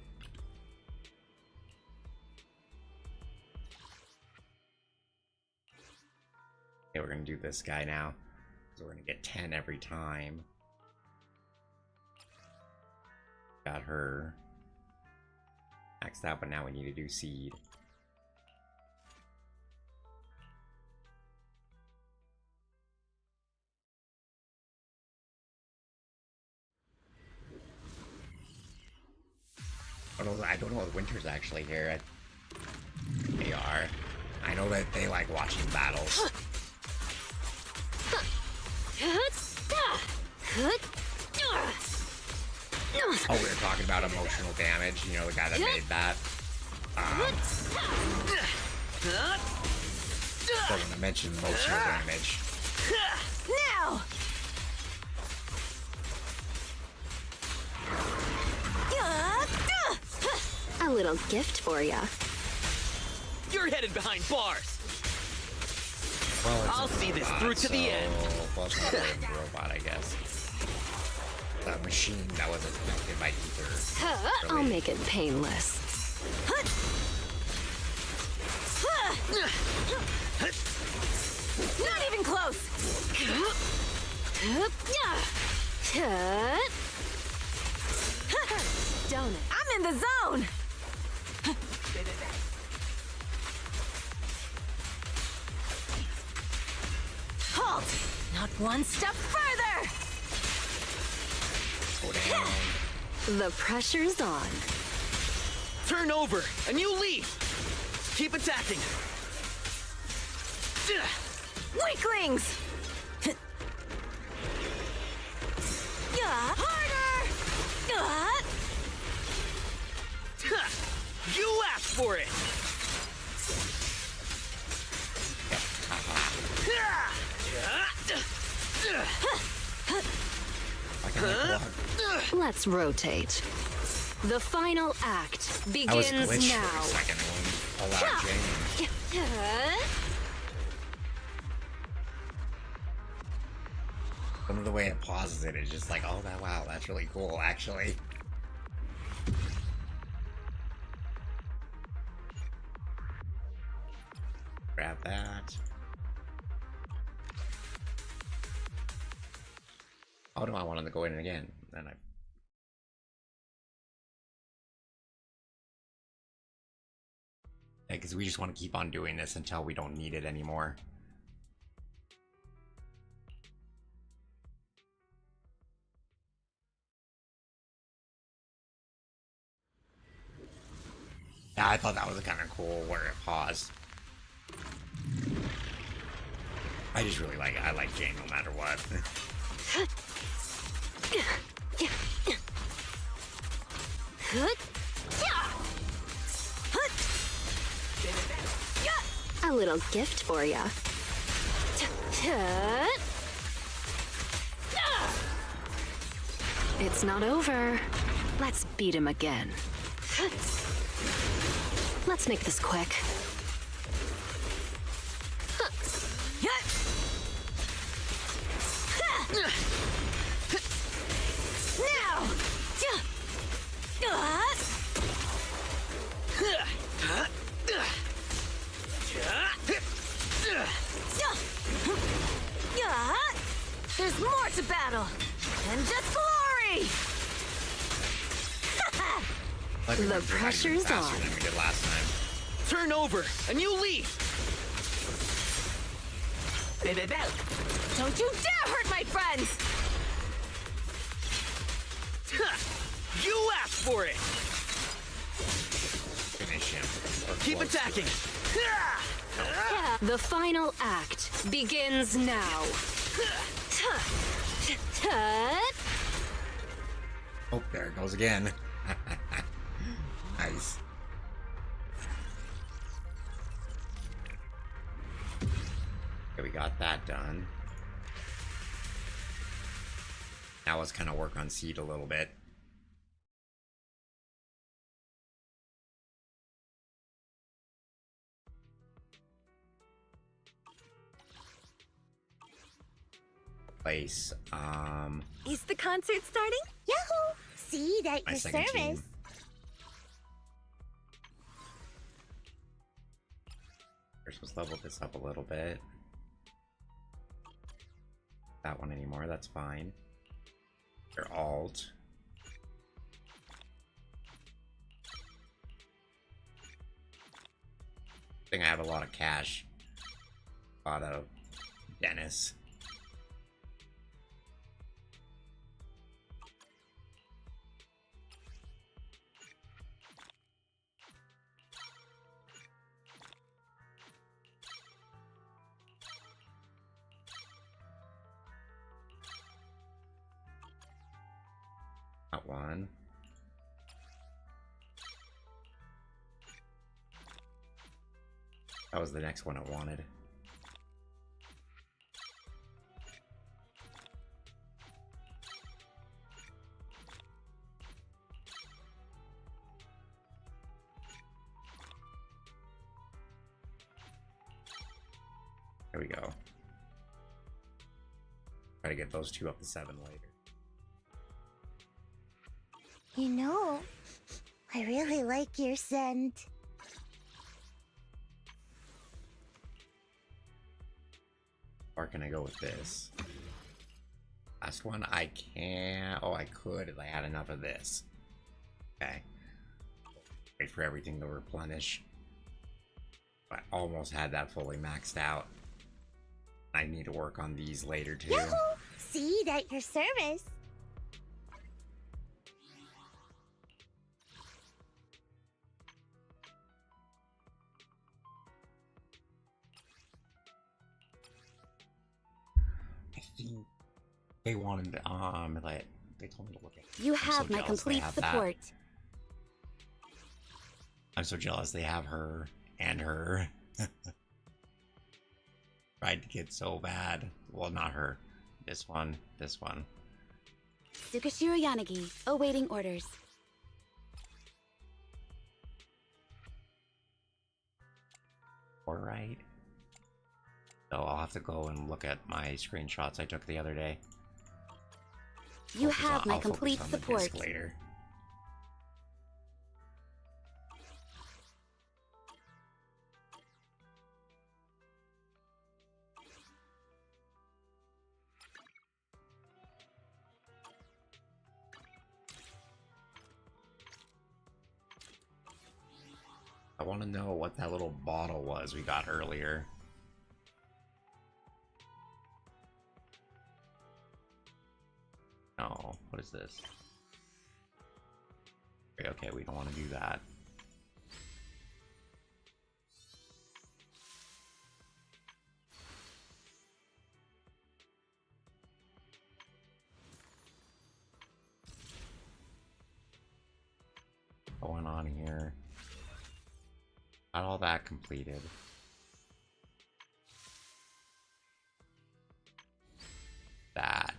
Okay, we're going to do this guy now. So we're going to get 10 every time. Got her. Maxed out, but now we need to do Seed. I don't know what Winter's actually here. They are. I know that they like watching battles. Oh, we were talking about emotional damage. You know, the guy that made that. We're gonna mention emotional damage. Now! A little gift for ya. You're headed behind bars. Well, I'll see this through to the end. Well, it's not a robot, I guess. The machine that was affected by ether. I'll make it painless. Not even close! Don't it? I'm in the zone! Halt! Not one step further! The pressure's on. Turn over, and you leave. Keep attacking. Weaklings! Harder! You asked for it! Let's rotate. The final act begins now. Some of the way it pauses it is just like, oh, wow, that's really cool, actually. Grab that. Oh no, I wanted to go in again. Then I. Yeah, because we just want to keep on doing this until we don't need it anymore. Yeah, I thought that was kind of cool where it paused. I just really like it. I like Jane no matter what. A little gift for ya. It's not over. Let's beat him again. Let's make this quick. Now! There's more to battle! And just glory! The pressure's on. Than we did last time. Turn over, and you leave! Don't you dare hurt my friends! You asked for it! Finish him. Keep attacking! The final act begins now. Oh, there it goes again. Nice. Okay, we got that done. Now let's kind of work on seed a little bit. Place. Is the concert starting? Yahoo! Seed at My your second service. team. First, let's level this up a little bit. That one anymore, that's fine. Your alt. I think I have a lot of cash. A lot of Dennis. That one. That was the next one I wanted. There we go. Try to get those two up to 7 later. You know, I really like your scent. Or can I go with this? Last one, I can't. Oh, I could if I had enough of this. Okay. Wait for everything to replenish. I almost had that fully maxed out. I need to work on these later too. Yahoo! Seed at your service. I think they wanted like They told me to look at it. You have my complete support. I'm so jealous they have her and her. Tried to get so bad. Well, not her. This one. This one. Tsukashiro Yanagi, awaiting orders. Alright. So I'll have to go and look at my screenshots I took the other day. You have my complete support. Later. I want to know what that little bottle was we got earlier. Oh, what is this? Okay, we don't want to do that. Going on here? Got all that completed. That.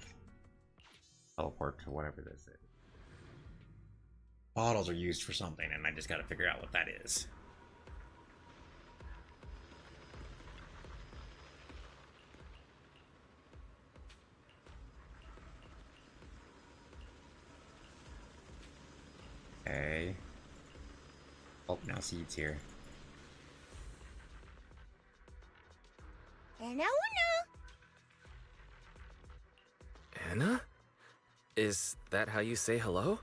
Teleport to whatever this is. Bottles are used for something, and I just gotta figure out what that is. Okay. Oh, now Seed's here. Anna? Anna? Is that how you say hello?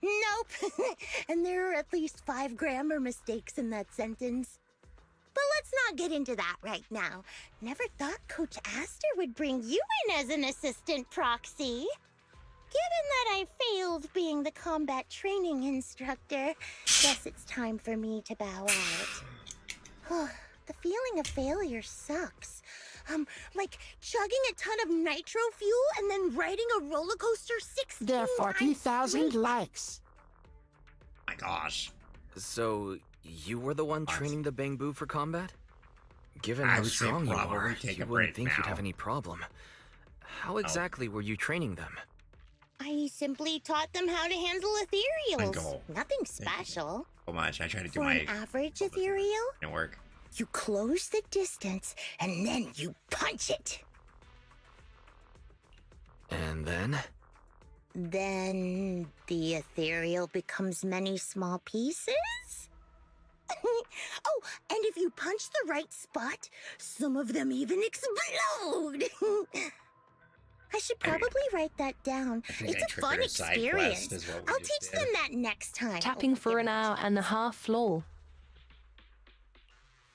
Nope. And there are at least 5 grammar mistakes in that sentence. But let's not get into that right now. Never thought Coach Aster would bring you in as an assistant proxy. Given that I failed being the combat training instructor, guess it's time for me to bow out. The feeling of failure sucks. Like chugging a ton of nitro fuel and then riding a roller coaster 16 There are 40,000 likes. My gosh. So, you were the one training the Bangbu for combat? Given how strong you are, you wouldn't think you'd have any problem. How exactly were you training them? I simply taught them how to handle ethereals. Nothing special. So much. I tried to do For my an average ethereal, didn't work. you close the distance and then you punch it. And then? Then the ethereal becomes many small pieces? Oh, and if you punch the right spot, some of them even explode. I should probably write that down. It's a fun experience. I'll teach them that next time. Tapping for an hour and a half floor.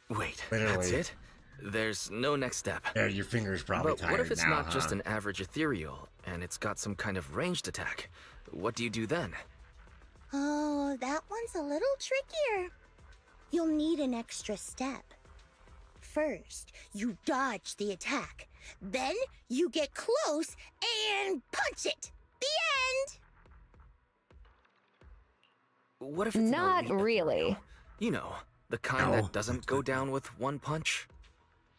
Wait, that's it? There's no next step. Yeah, your finger's probably But tired what if it's now, not just an average ethereal, and it's got some kind of ranged attack? What do you do then? Oh, that one's a little trickier. You'll need an extra step. First, you dodge the attack. Then, you get close and punch it. The end! What if it's Not really. You know, the kind that doesn't go down with one punch?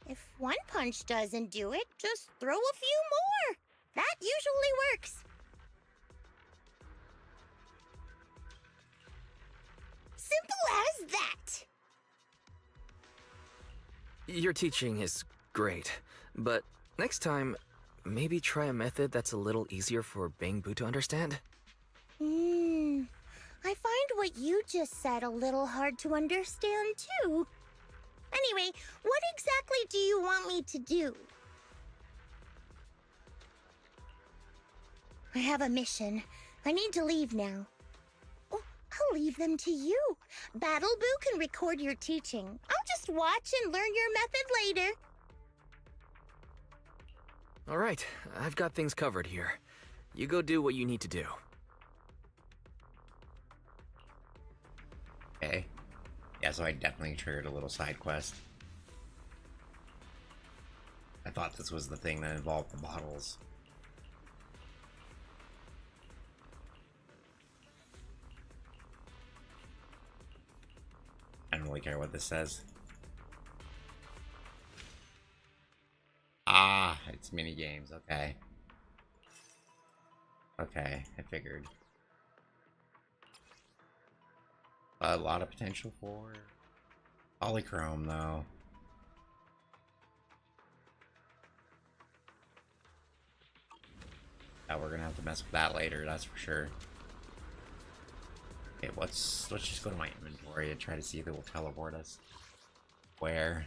If one punch doesn't do it, just throw a few more. That usually works. Simple as that. Your teaching is great, but next time, maybe try a method that's a little easier for Bangbu to understand? I find what you just said a little hard to understand, too. Anyway, what exactly do you want me to do? I have a mission. I need to leave now. Oh, I'll leave them to you. Battle Boo can record your teaching. I'll just watch and learn your method later. All right, I've got things covered here. You go do what you need to do. Okay. Yeah, so I definitely triggered a little side quest. I thought this was the thing that involved the bottles. don't really care what this says. Ah, it's mini games. Okay. Okay, I figured. A lot of potential for polychrome, though. Yeah, we're gonna have to mess with that later, that's for sure. Okay, let's just go to my inventory and try to see if it will teleport us. Where?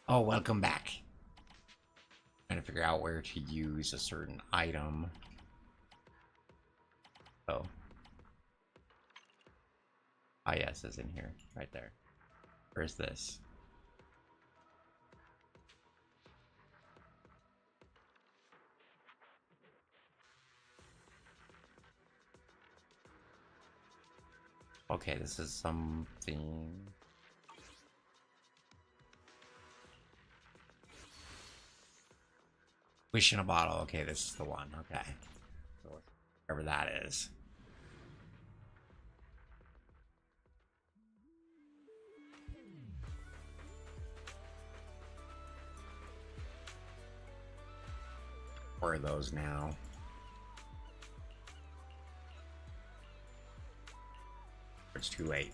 Oh, welcome back. Trying to figure out where to use a certain item. Oh. Ah, yes, it's in here, right there. Where's this? Okay, this is something. Wish in a bottle. Okay, this is the one. Okay. So whatever that is. Where are those now? It's too late.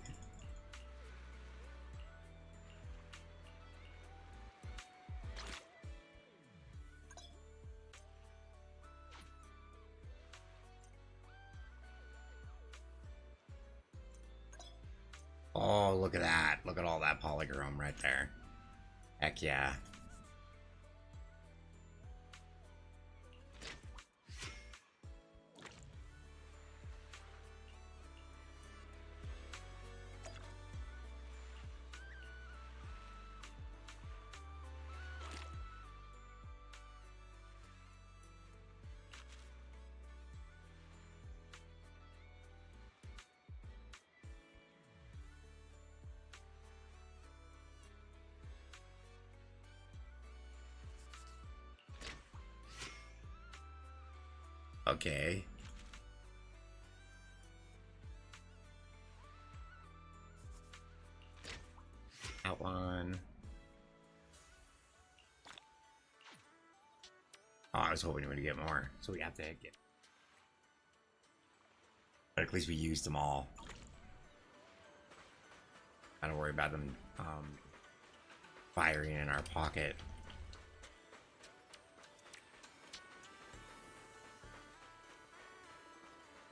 Oh, look at that. Look at all that polychrome right there. Heck yeah. Okay. That one. Oh, I was hoping we would get more, so we have to get. But at least we used them all. I don't worry about them firing in our pocket.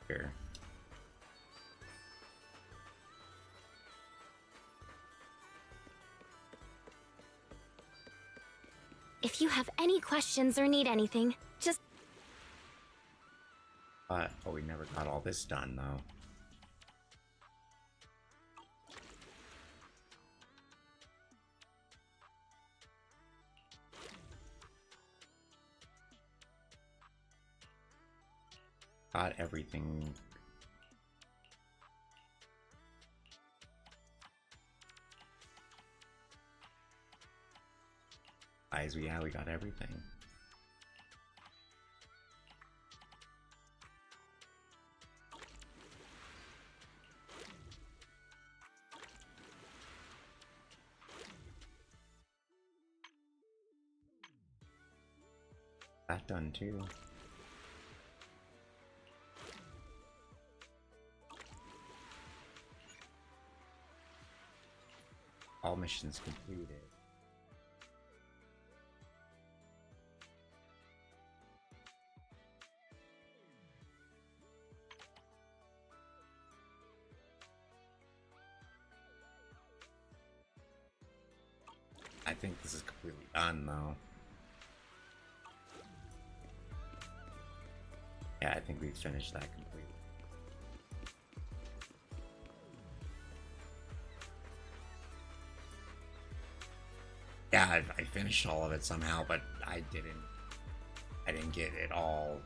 Here. If you have any questions or need anything, just... Oh, we never got all this done, though. Got everything. Yeah, we got everything. That done too. All missions completed. I think this is completely done, though. Yeah, I think we've finished that completely. Yeah, I finished all of it somehow, but I didn't get it all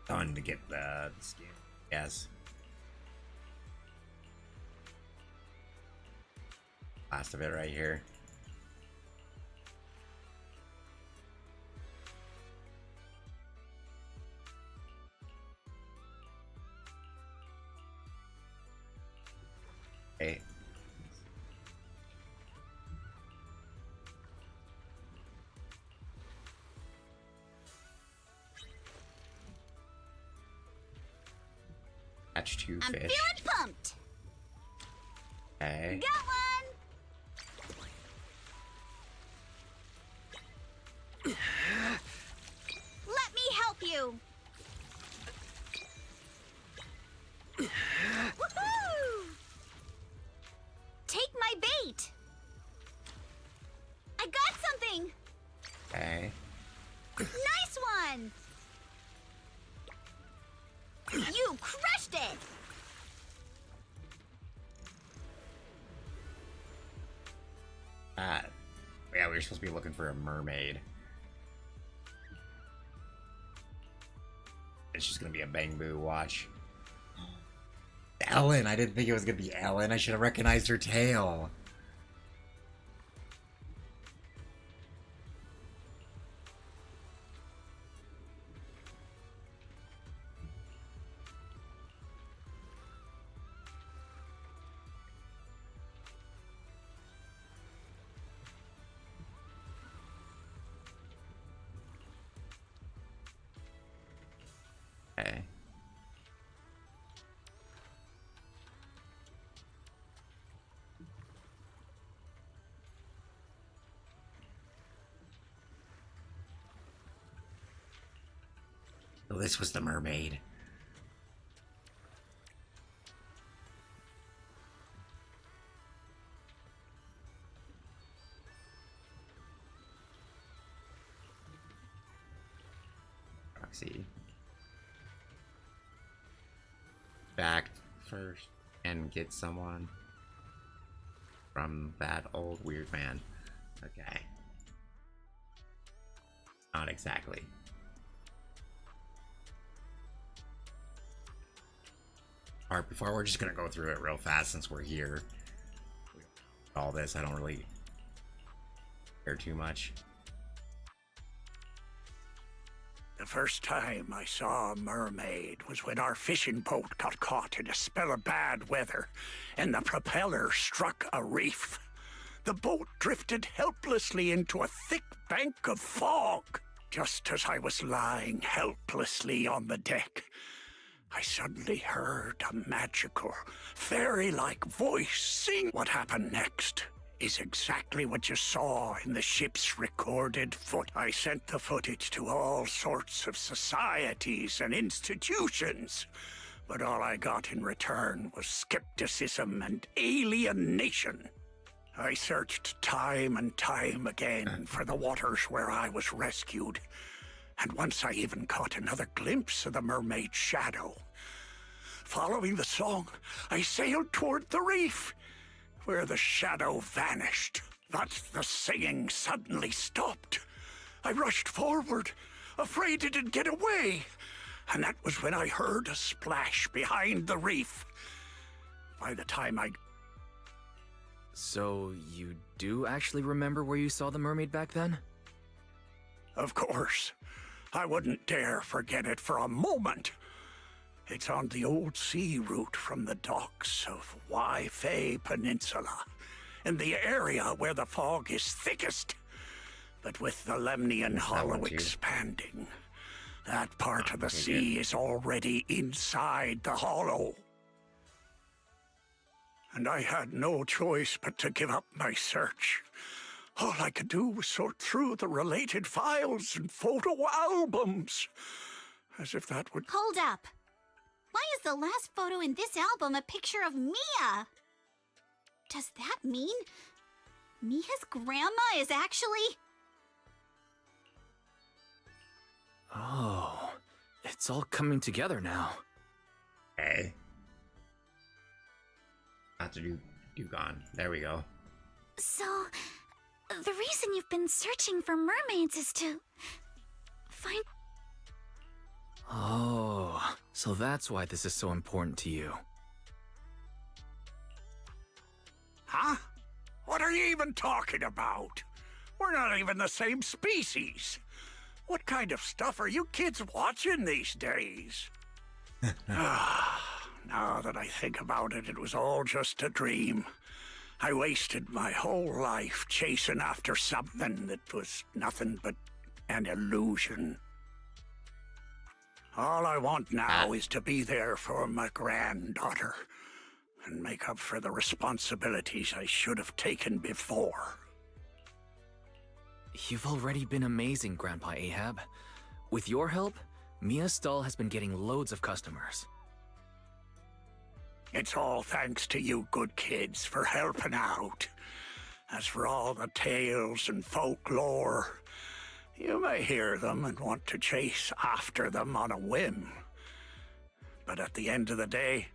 done to get the skin. Yes. Last of it right here. Okay. Catch 2 I'm fish. feeling pumped. Okay. Got one. Let me help you. Woohoo! Take my bait. I got something. Okay. Nice one. You crushed it. Yeah, we were supposed to be looking for a mermaid. It's just gonna be a bang boo watch. Ellen, I didn't think it was gonna be Ellen. I should have recognized her tail. Okay. So this was the mermaid. Roxy. Back first and get someone from that old weird man. Okay. Not exactly. Alright, before we're just gonna go through it real fast since we're here. All this, I don't really care too much. The first time I saw a mermaid was when our fishing boat got caught in a spell of bad weather and the propeller struck a reef. The boat drifted helplessly into a thick bank of fog. Just as I was lying helplessly on the deck, I suddenly heard a magical, fairy-like voice sing. What happened next is exactly what you saw in the ship's recorded foot. I sent the footage to all sorts of societies and institutions, but all I got in return was skepticism and alienation. I searched time and time again for the waters where I was rescued, and once I even caught another glimpse of the mermaid's shadow. Following the song, I sailed toward the reef, where the shadow vanished. But the singing suddenly stopped. I rushed forward, afraid it would get away, and that was when I heard a splash behind the reef. By the time I... So, you do actually remember where you saw the mermaid back then? Of course. I wouldn't dare forget it for a moment. It's on the old sea route from the docks of Wi-Fei Peninsula, in the area where the fog is thickest. But with the Lemnian Hollow expanding, that part of the sea is already inside the hollow. And I had no choice but to give up my search. All I could do was sort through the related files and photo albums, as if that would... Hold up. Why is the last photo in this album a picture of Mia? Does that mean Mia's grandma is actually... Oh, it's all coming together now. Okay. Not to do gone. There we go. So, the reason you've been searching for mermaids is to find... Oh, so that's why this is so important to you. Huh? What are you even talking about? We're not even the same species. What kind of stuff are you kids watching these days? Now that I think about it, it was all just a dream. I wasted my whole life chasing after something that was nothing but an illusion. All I want now is to be there for my granddaughter and make up for the responsibilities I should have taken before. You've already been amazing, Grandpa Ahab. With your help, Mia's stall has been getting loads of customers. It's all thanks to you good kids for helping out. As for all the tales and folklore, you may hear them and want to chase after them on a whim. But at the end of the day,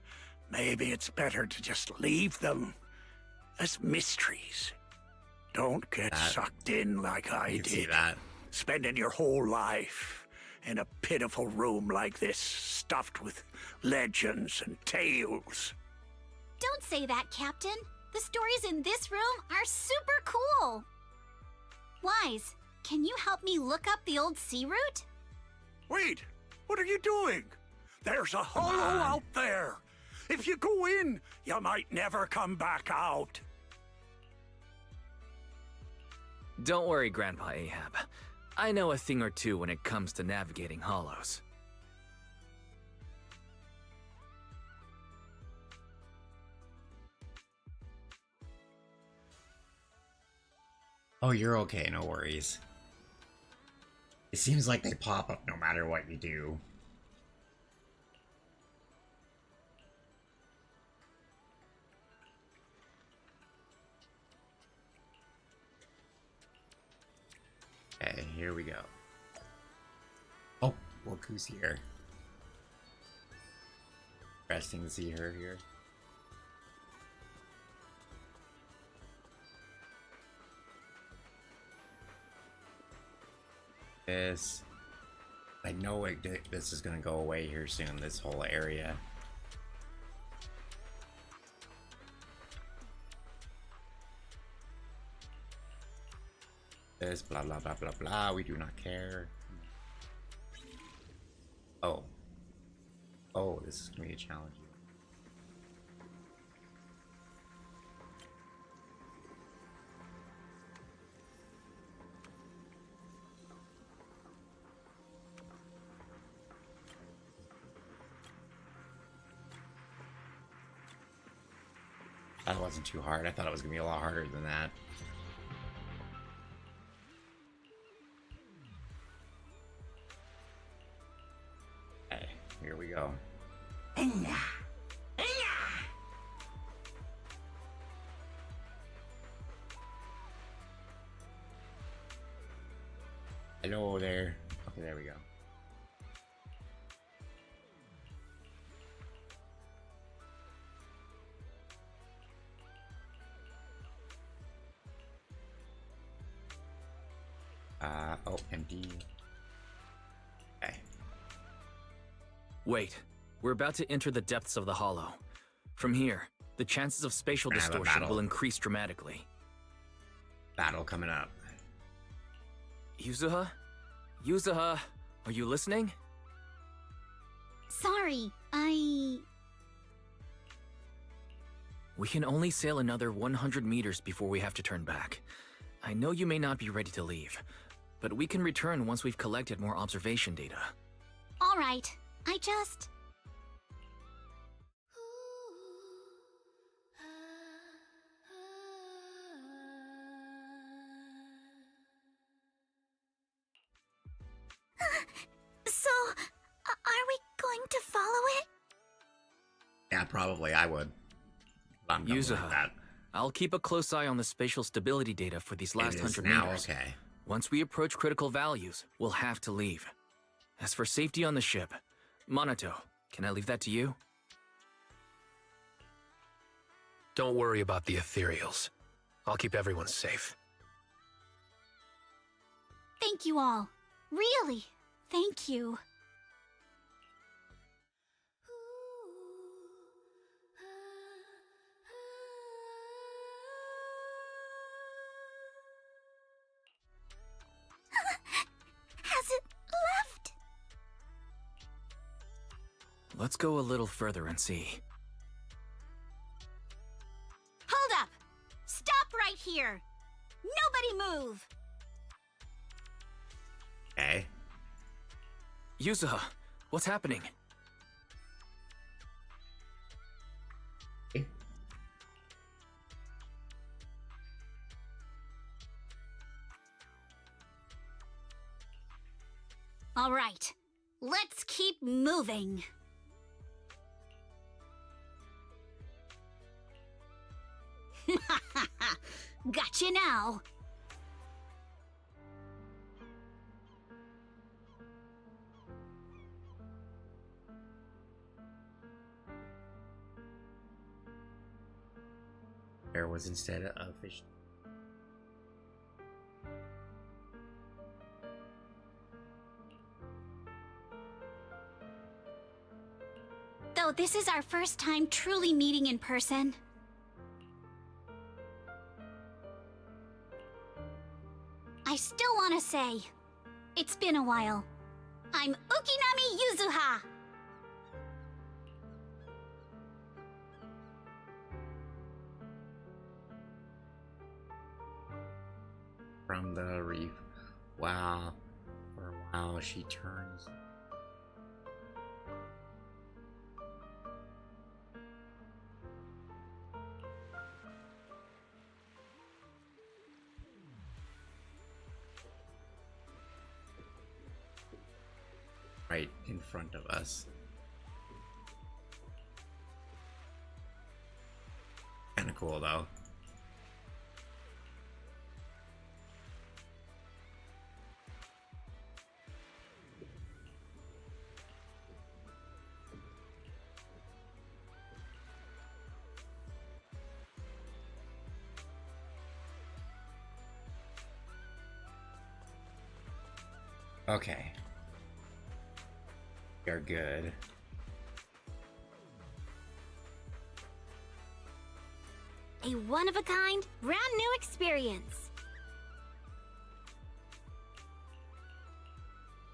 maybe it's better to just leave them as mysteries. Don't get sucked in like I did. See that? Spending your whole life in a pitiful room like this, stuffed with legends and tales. Don't say that, Captain. The stories in this room are super cool. Wise, can you help me look up the old sea route? Wait, what are you doing? There's a hollow out there. If you go in, you might never come back out. Don't worry, Grandpa Ahab. I know a thing or two when it comes to navigating hollows. Oh, you're okay, no worries. It seems like they pop up no matter what you do. Okay, here we go. Oh, look who's here. Interesting to see her here. This, I know this is gonna go away here soon, this whole area. This blah blah blah blah blah, we do not care. Oh. Oh, this is gonna be a challenge. That wasn't too hard. I thought it was gonna be a lot harder than that. Okay, here we go. Hello there. Okay, there we go. Oh, empty. Okay. Wait, we're about to enter the depths of the hollow. From here, the chances of spatial distortion will increase dramatically. Battle coming up. Yuzuha? Yuzuha, are you listening? Sorry, We can only sail another 100 meters before we have to turn back. I know you may not be ready to leave, but we can return once we've collected more observation data. All right. I just... So, are we going to follow it? Yeah, probably I would. I'm gonna like that. I'll keep a close eye on the spatial stability data for these last 100 meters. Okay. Once we approach critical values, we'll have to leave. As for safety on the ship, Monato, can I leave that to you? Don't worry about the ethereals. I'll keep everyone safe. Thank you all. Really, thank you. Has it left? Let's go a little further and see. Hold up! Stop right here! Nobody move! Okay. Yuzuha, what's happening? All right, let's keep moving. Gotcha now. There was instead a fish. Though this is our first time truly meeting in person. I still want to say, it's been a while. I'm Ukinami Yuzuha! From the reef. Wow. For a while she turns. Right in front of us. Kinda cool though. Okay. We are good. A one-of-a-kind, brand new experience.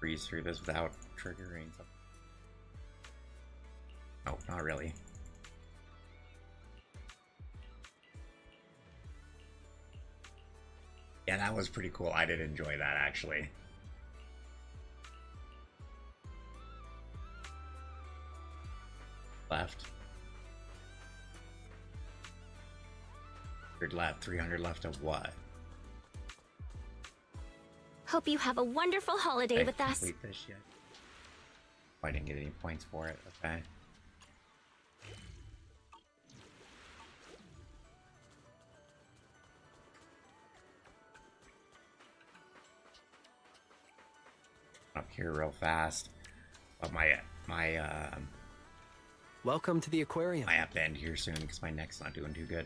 Breeze through this without triggering something. Oh, not really. Yeah, that was pretty cool. I did enjoy that, actually. Left. 300 left. 300 left of what? Hope you have a wonderful holiday with us. Complete this yet? Oh, I didn't get any points for it. Okay. Up here real fast. But welcome to the aquarium. I have to end here soon because my neck's not doing too good.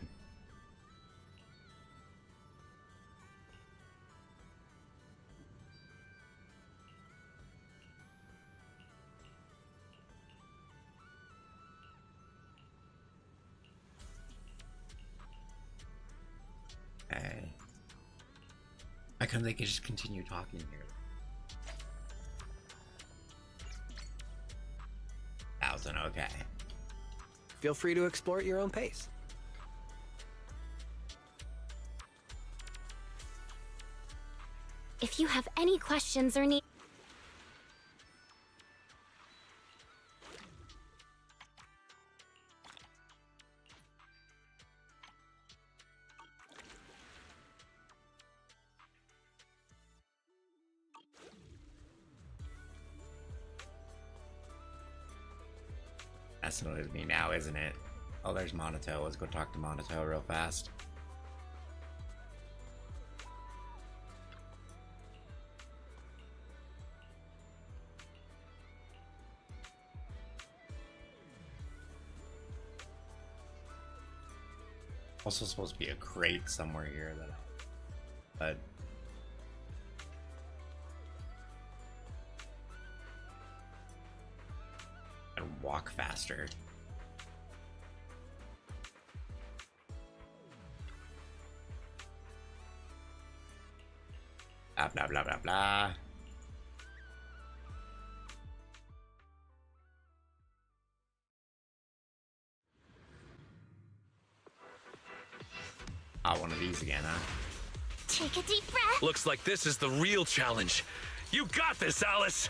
Okay. I couldn't they could just continue talking here. 1,000, okay. Feel free to explore at your own pace. If you have any questions or need... That's annoys me now, isn't it? Oh, there's Monato. Let's go talk to Monato real fast. Also supposed to be a crate somewhere here but and walk faster. Blah blah blah blah blah. Oh, one of these again, huh? Take a deep breath. Looks like this is the real challenge. You got this, Alice!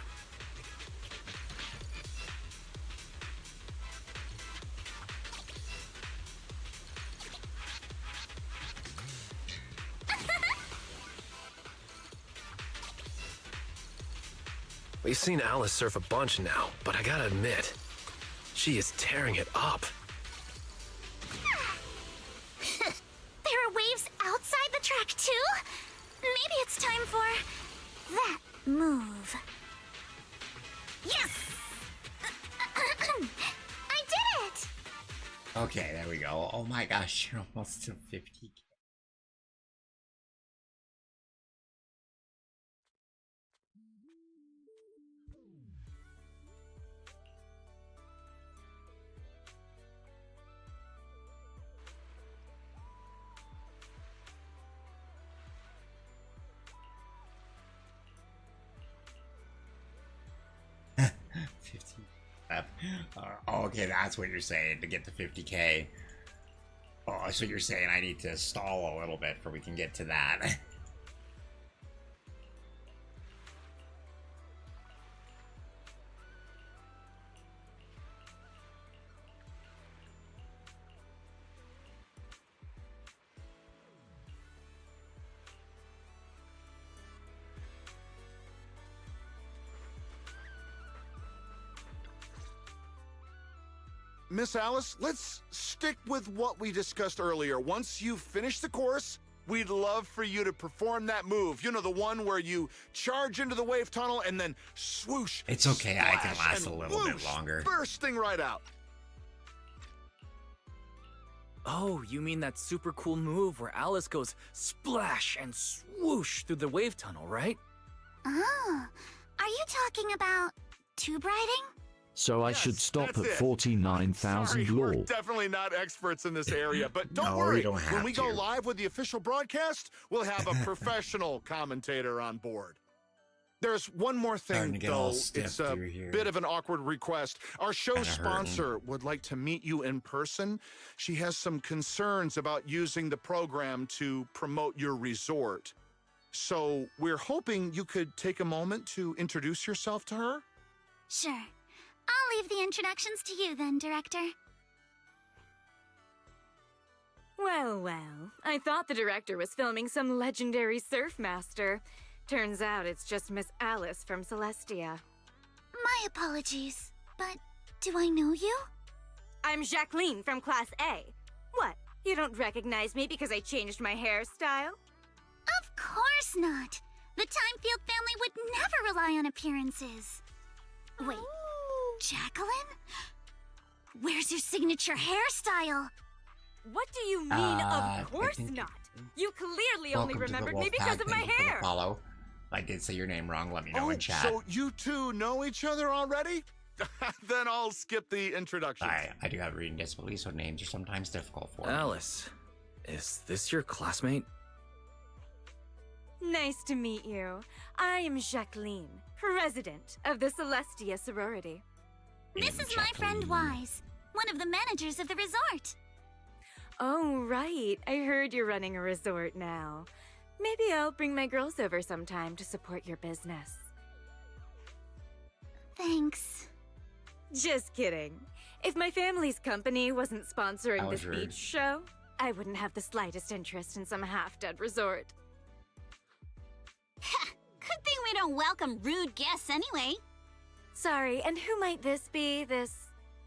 We've seen Alice surf a bunch now, but I gotta admit, she is tearing it up. There are waves outside the track, too? Maybe it's time for that move. Yes! I did it! Okay, there we go. Oh my gosh, you're almost to 50k. Okay, that's what you're saying, to get to 50k. Oh, so you're saying I need to stall a little bit before we can get to that. Miss Alice, let's stick with what we discussed earlier. Once you finish the course, we'd love for you to perform that move. You know, the one where you charge into the wave tunnel and then swoosh. It's okay, I can splash, last a and little bit whoosh, longer. Bursting right out. Oh, you mean that super cool move where Alice goes splash and swoosh through the wave tunnel, right? Oh, are you talking about tube riding? So I should stop at that's it. 49,000 Sorry, we're lol. definitely not experts in this area, but don't No, worry. we don't have when we go to. live with the official broadcast, we'll have a professional commentator on board. There's one more Starting thing, to get all though. stiff It's a through here. bit of an awkward request. Our show Kinda hurting. sponsor would like to meet you in person. She has some concerns about using the program to promote your resort. So we're hoping you could take a moment to introduce yourself to her. Sure. I'll leave the introductions to you then, Director. Well, well. I thought the director was filming some legendary surf master. Turns out it's just Miss Alice from Celestia. My apologies, but do I know you? I'm Jacqueline from Class A. What? You don't recognize me because I changed my hairstyle? Of course not. The Timefield family would never rely on appearances. Wait, Jacqueline? Where's your signature hairstyle? What do you mean, I of course think- not? You clearly only Welcome to the remembered me Wolf because Pack. of my Thank you for the hair. follow. If I did say your name wrong, let me know in chat. So you two know each other already? Then I'll skip the introduction. I do have reading disability, so names are sometimes difficult for me. Alice, is this your classmate? Nice to meet you. I am Jacqueline, president of the Celestia sorority. This is my friend Wise, one of the managers of the resort. Oh, right. I heard you're running a resort now. Maybe I'll bring my girls over sometime to support your business. Thanks. Just kidding. If my family's company wasn't sponsoring That was this rude. beach show, I wouldn't have the slightest interest in some half-dead resort. Good thing we don't welcome rude guests anyway. Sorry, and who might this be, this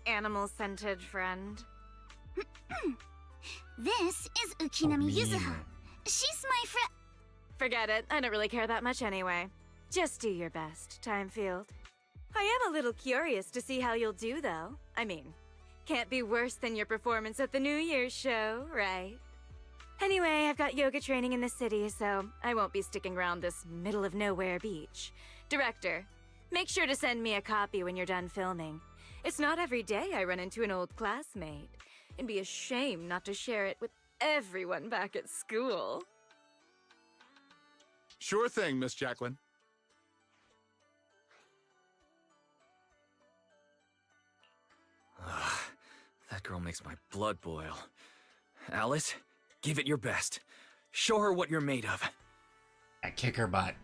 animal-scented friend? This is Ukinami Yuzuha. She's my friend. Forget it. I don't really care that much anyway. Just do your best, Timefield. I am a little curious to see how you'll do, though. I mean, can't be worse than your performance at the New Year's show, right? Anyway, I've got yoga training in the city, so I won't be sticking around this middle-of-nowhere beach. Director, make sure to send me a copy when you're done filming. It's not every day I run into an old classmate. It'd be a shame not to share it with everyone back at school. Sure thing, Miss Jacqueline. That girl makes my blood boil. Alice, Give it your best. Show her what you're made of. I kick her butt.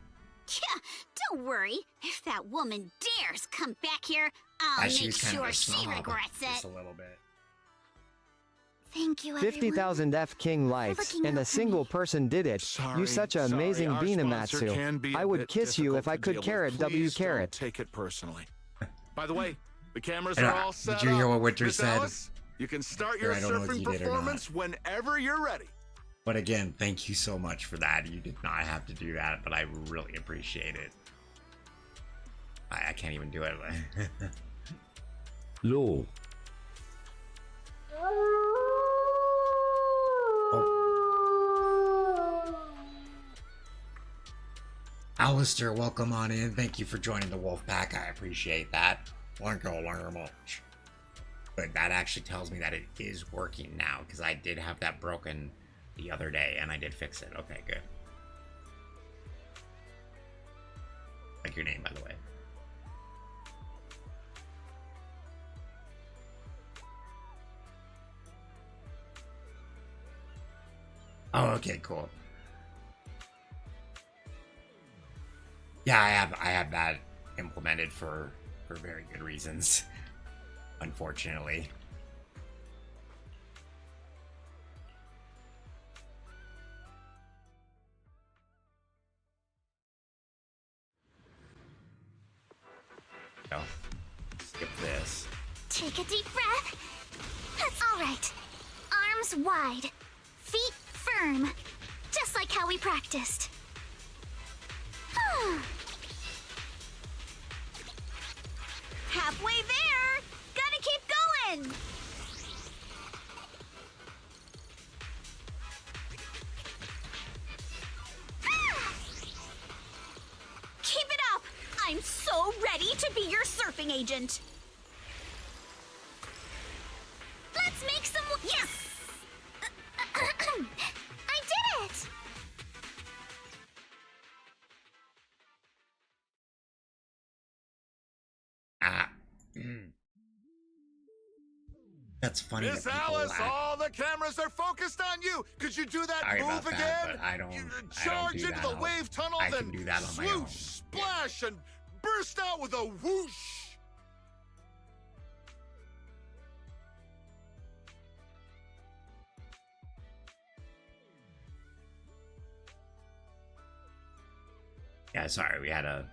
Yeah, don't worry. If that woman dares come back here, I'll make sure she regrets it. Just a little bit. Thank you, 50,000 F King likes, and a single person did it. You such an amazing Beanamatsu. I would kiss you if I could carrot W carrot. Take it personally. By the way, the cameras are all set up. Did you hear what Winter Miss said? Alice, you can start your surfing performance whenever you're ready. But again, thank you so much for that. You did not have to do that, but I really appreciate it. I can't even do it. Lol. Alistair, welcome on in. Thank you for joining the Wolf Pack. I appreciate that. Thank you very much. But that actually tells me that it is working now, because I did have that broken the other day, and I did fix it. Okay, good. Like your name, by the way. Oh, okay, cool. Yeah, I have that implemented for very good reasons, unfortunately. Oh, skip this. Take a deep breath. That's all right. Arms wide, feet firm, just like how we practiced. Halfway there! Gotta keep going! Keep it up! I'm so ready to be your surfing agent! Let's make some... Yes! I did it! That's funny. Miss Alice, all the cameras are focused on you. Could you do that move again? But I don't. Charge into the wave tunnel, I then can do that on my own. Splash, and burst out with a whoosh. Yeah, sorry, we had a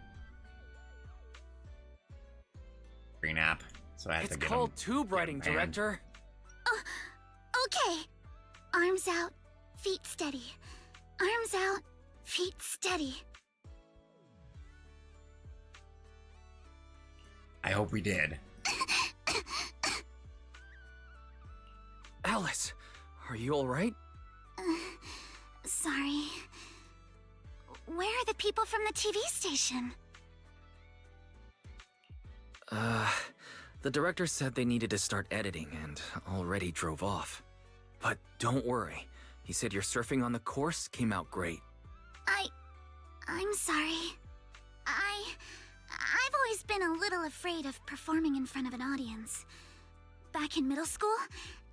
green app, so I had to get. It's called tube writing, director. Okay. Arms out, feet steady. Arms out, feet steady. I hope we did. Alice, are you all right? Sorry. Where are the people from the TV station? The director said they needed to start editing and already drove off. But don't worry. He said your surfing on the course came out great. I'm sorry. I've always been a little afraid of performing in front of an audience. Back in middle school,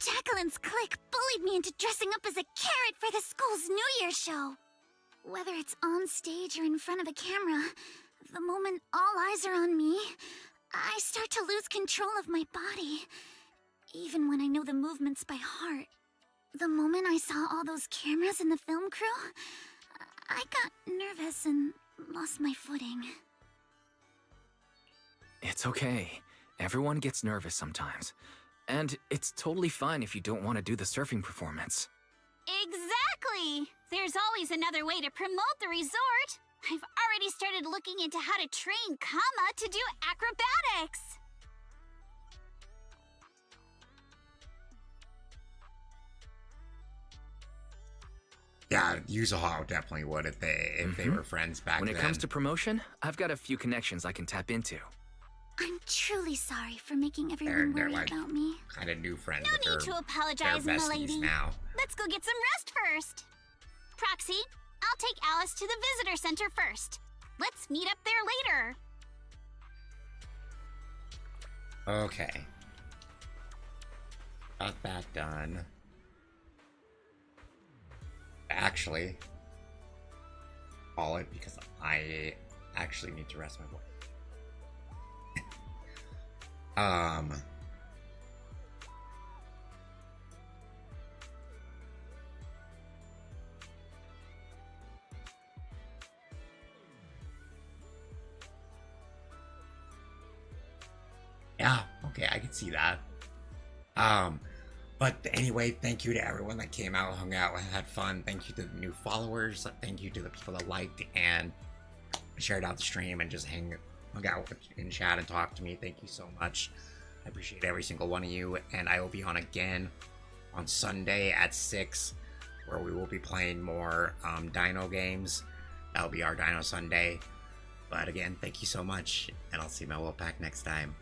Jacqueline's clique bullied me into dressing up as a carrot for the school's New Year's show. Whether it's on stage or in front of a camera, the moment all eyes are on me, I start to lose control of my body, even when I know the movements by heart. The moment I saw all those cameras and the film crew, I got nervous and lost my footing. It's okay. Everyone gets nervous sometimes. And it's totally fine if you don't want to do the surfing performance. Exactly! There's always another way to promote the resort. I've already started looking into how to train Kama to do acrobatics. Yeah, Yuzuha definitely would if they were friends back then. When it comes to promotion, I've got a few connections I can tap into. I'm truly sorry for making everyone worry like about me. Kind of new friends. No need to apologize, they're besties milady. now. Let's go get some rest first. Proxy, I'll take Alice to the visitor center first. Let's meet up there later. Okay. Got that done. actually call it because I actually need to rest my voice. Yeah, okay, I can see that. But anyway, thank you to everyone that came out, hung out, and had fun. Thank you to the new followers. Thank you to the people that liked and shared out the stream and just hung out in chat and talked to me. Thank you so much. I appreciate every single one of you, and I will be on again on Sunday at 6, where we will be playing more Dino games. That'll be our Dino Sunday. But again, thank you so much, and I'll see my Wolfpack next time.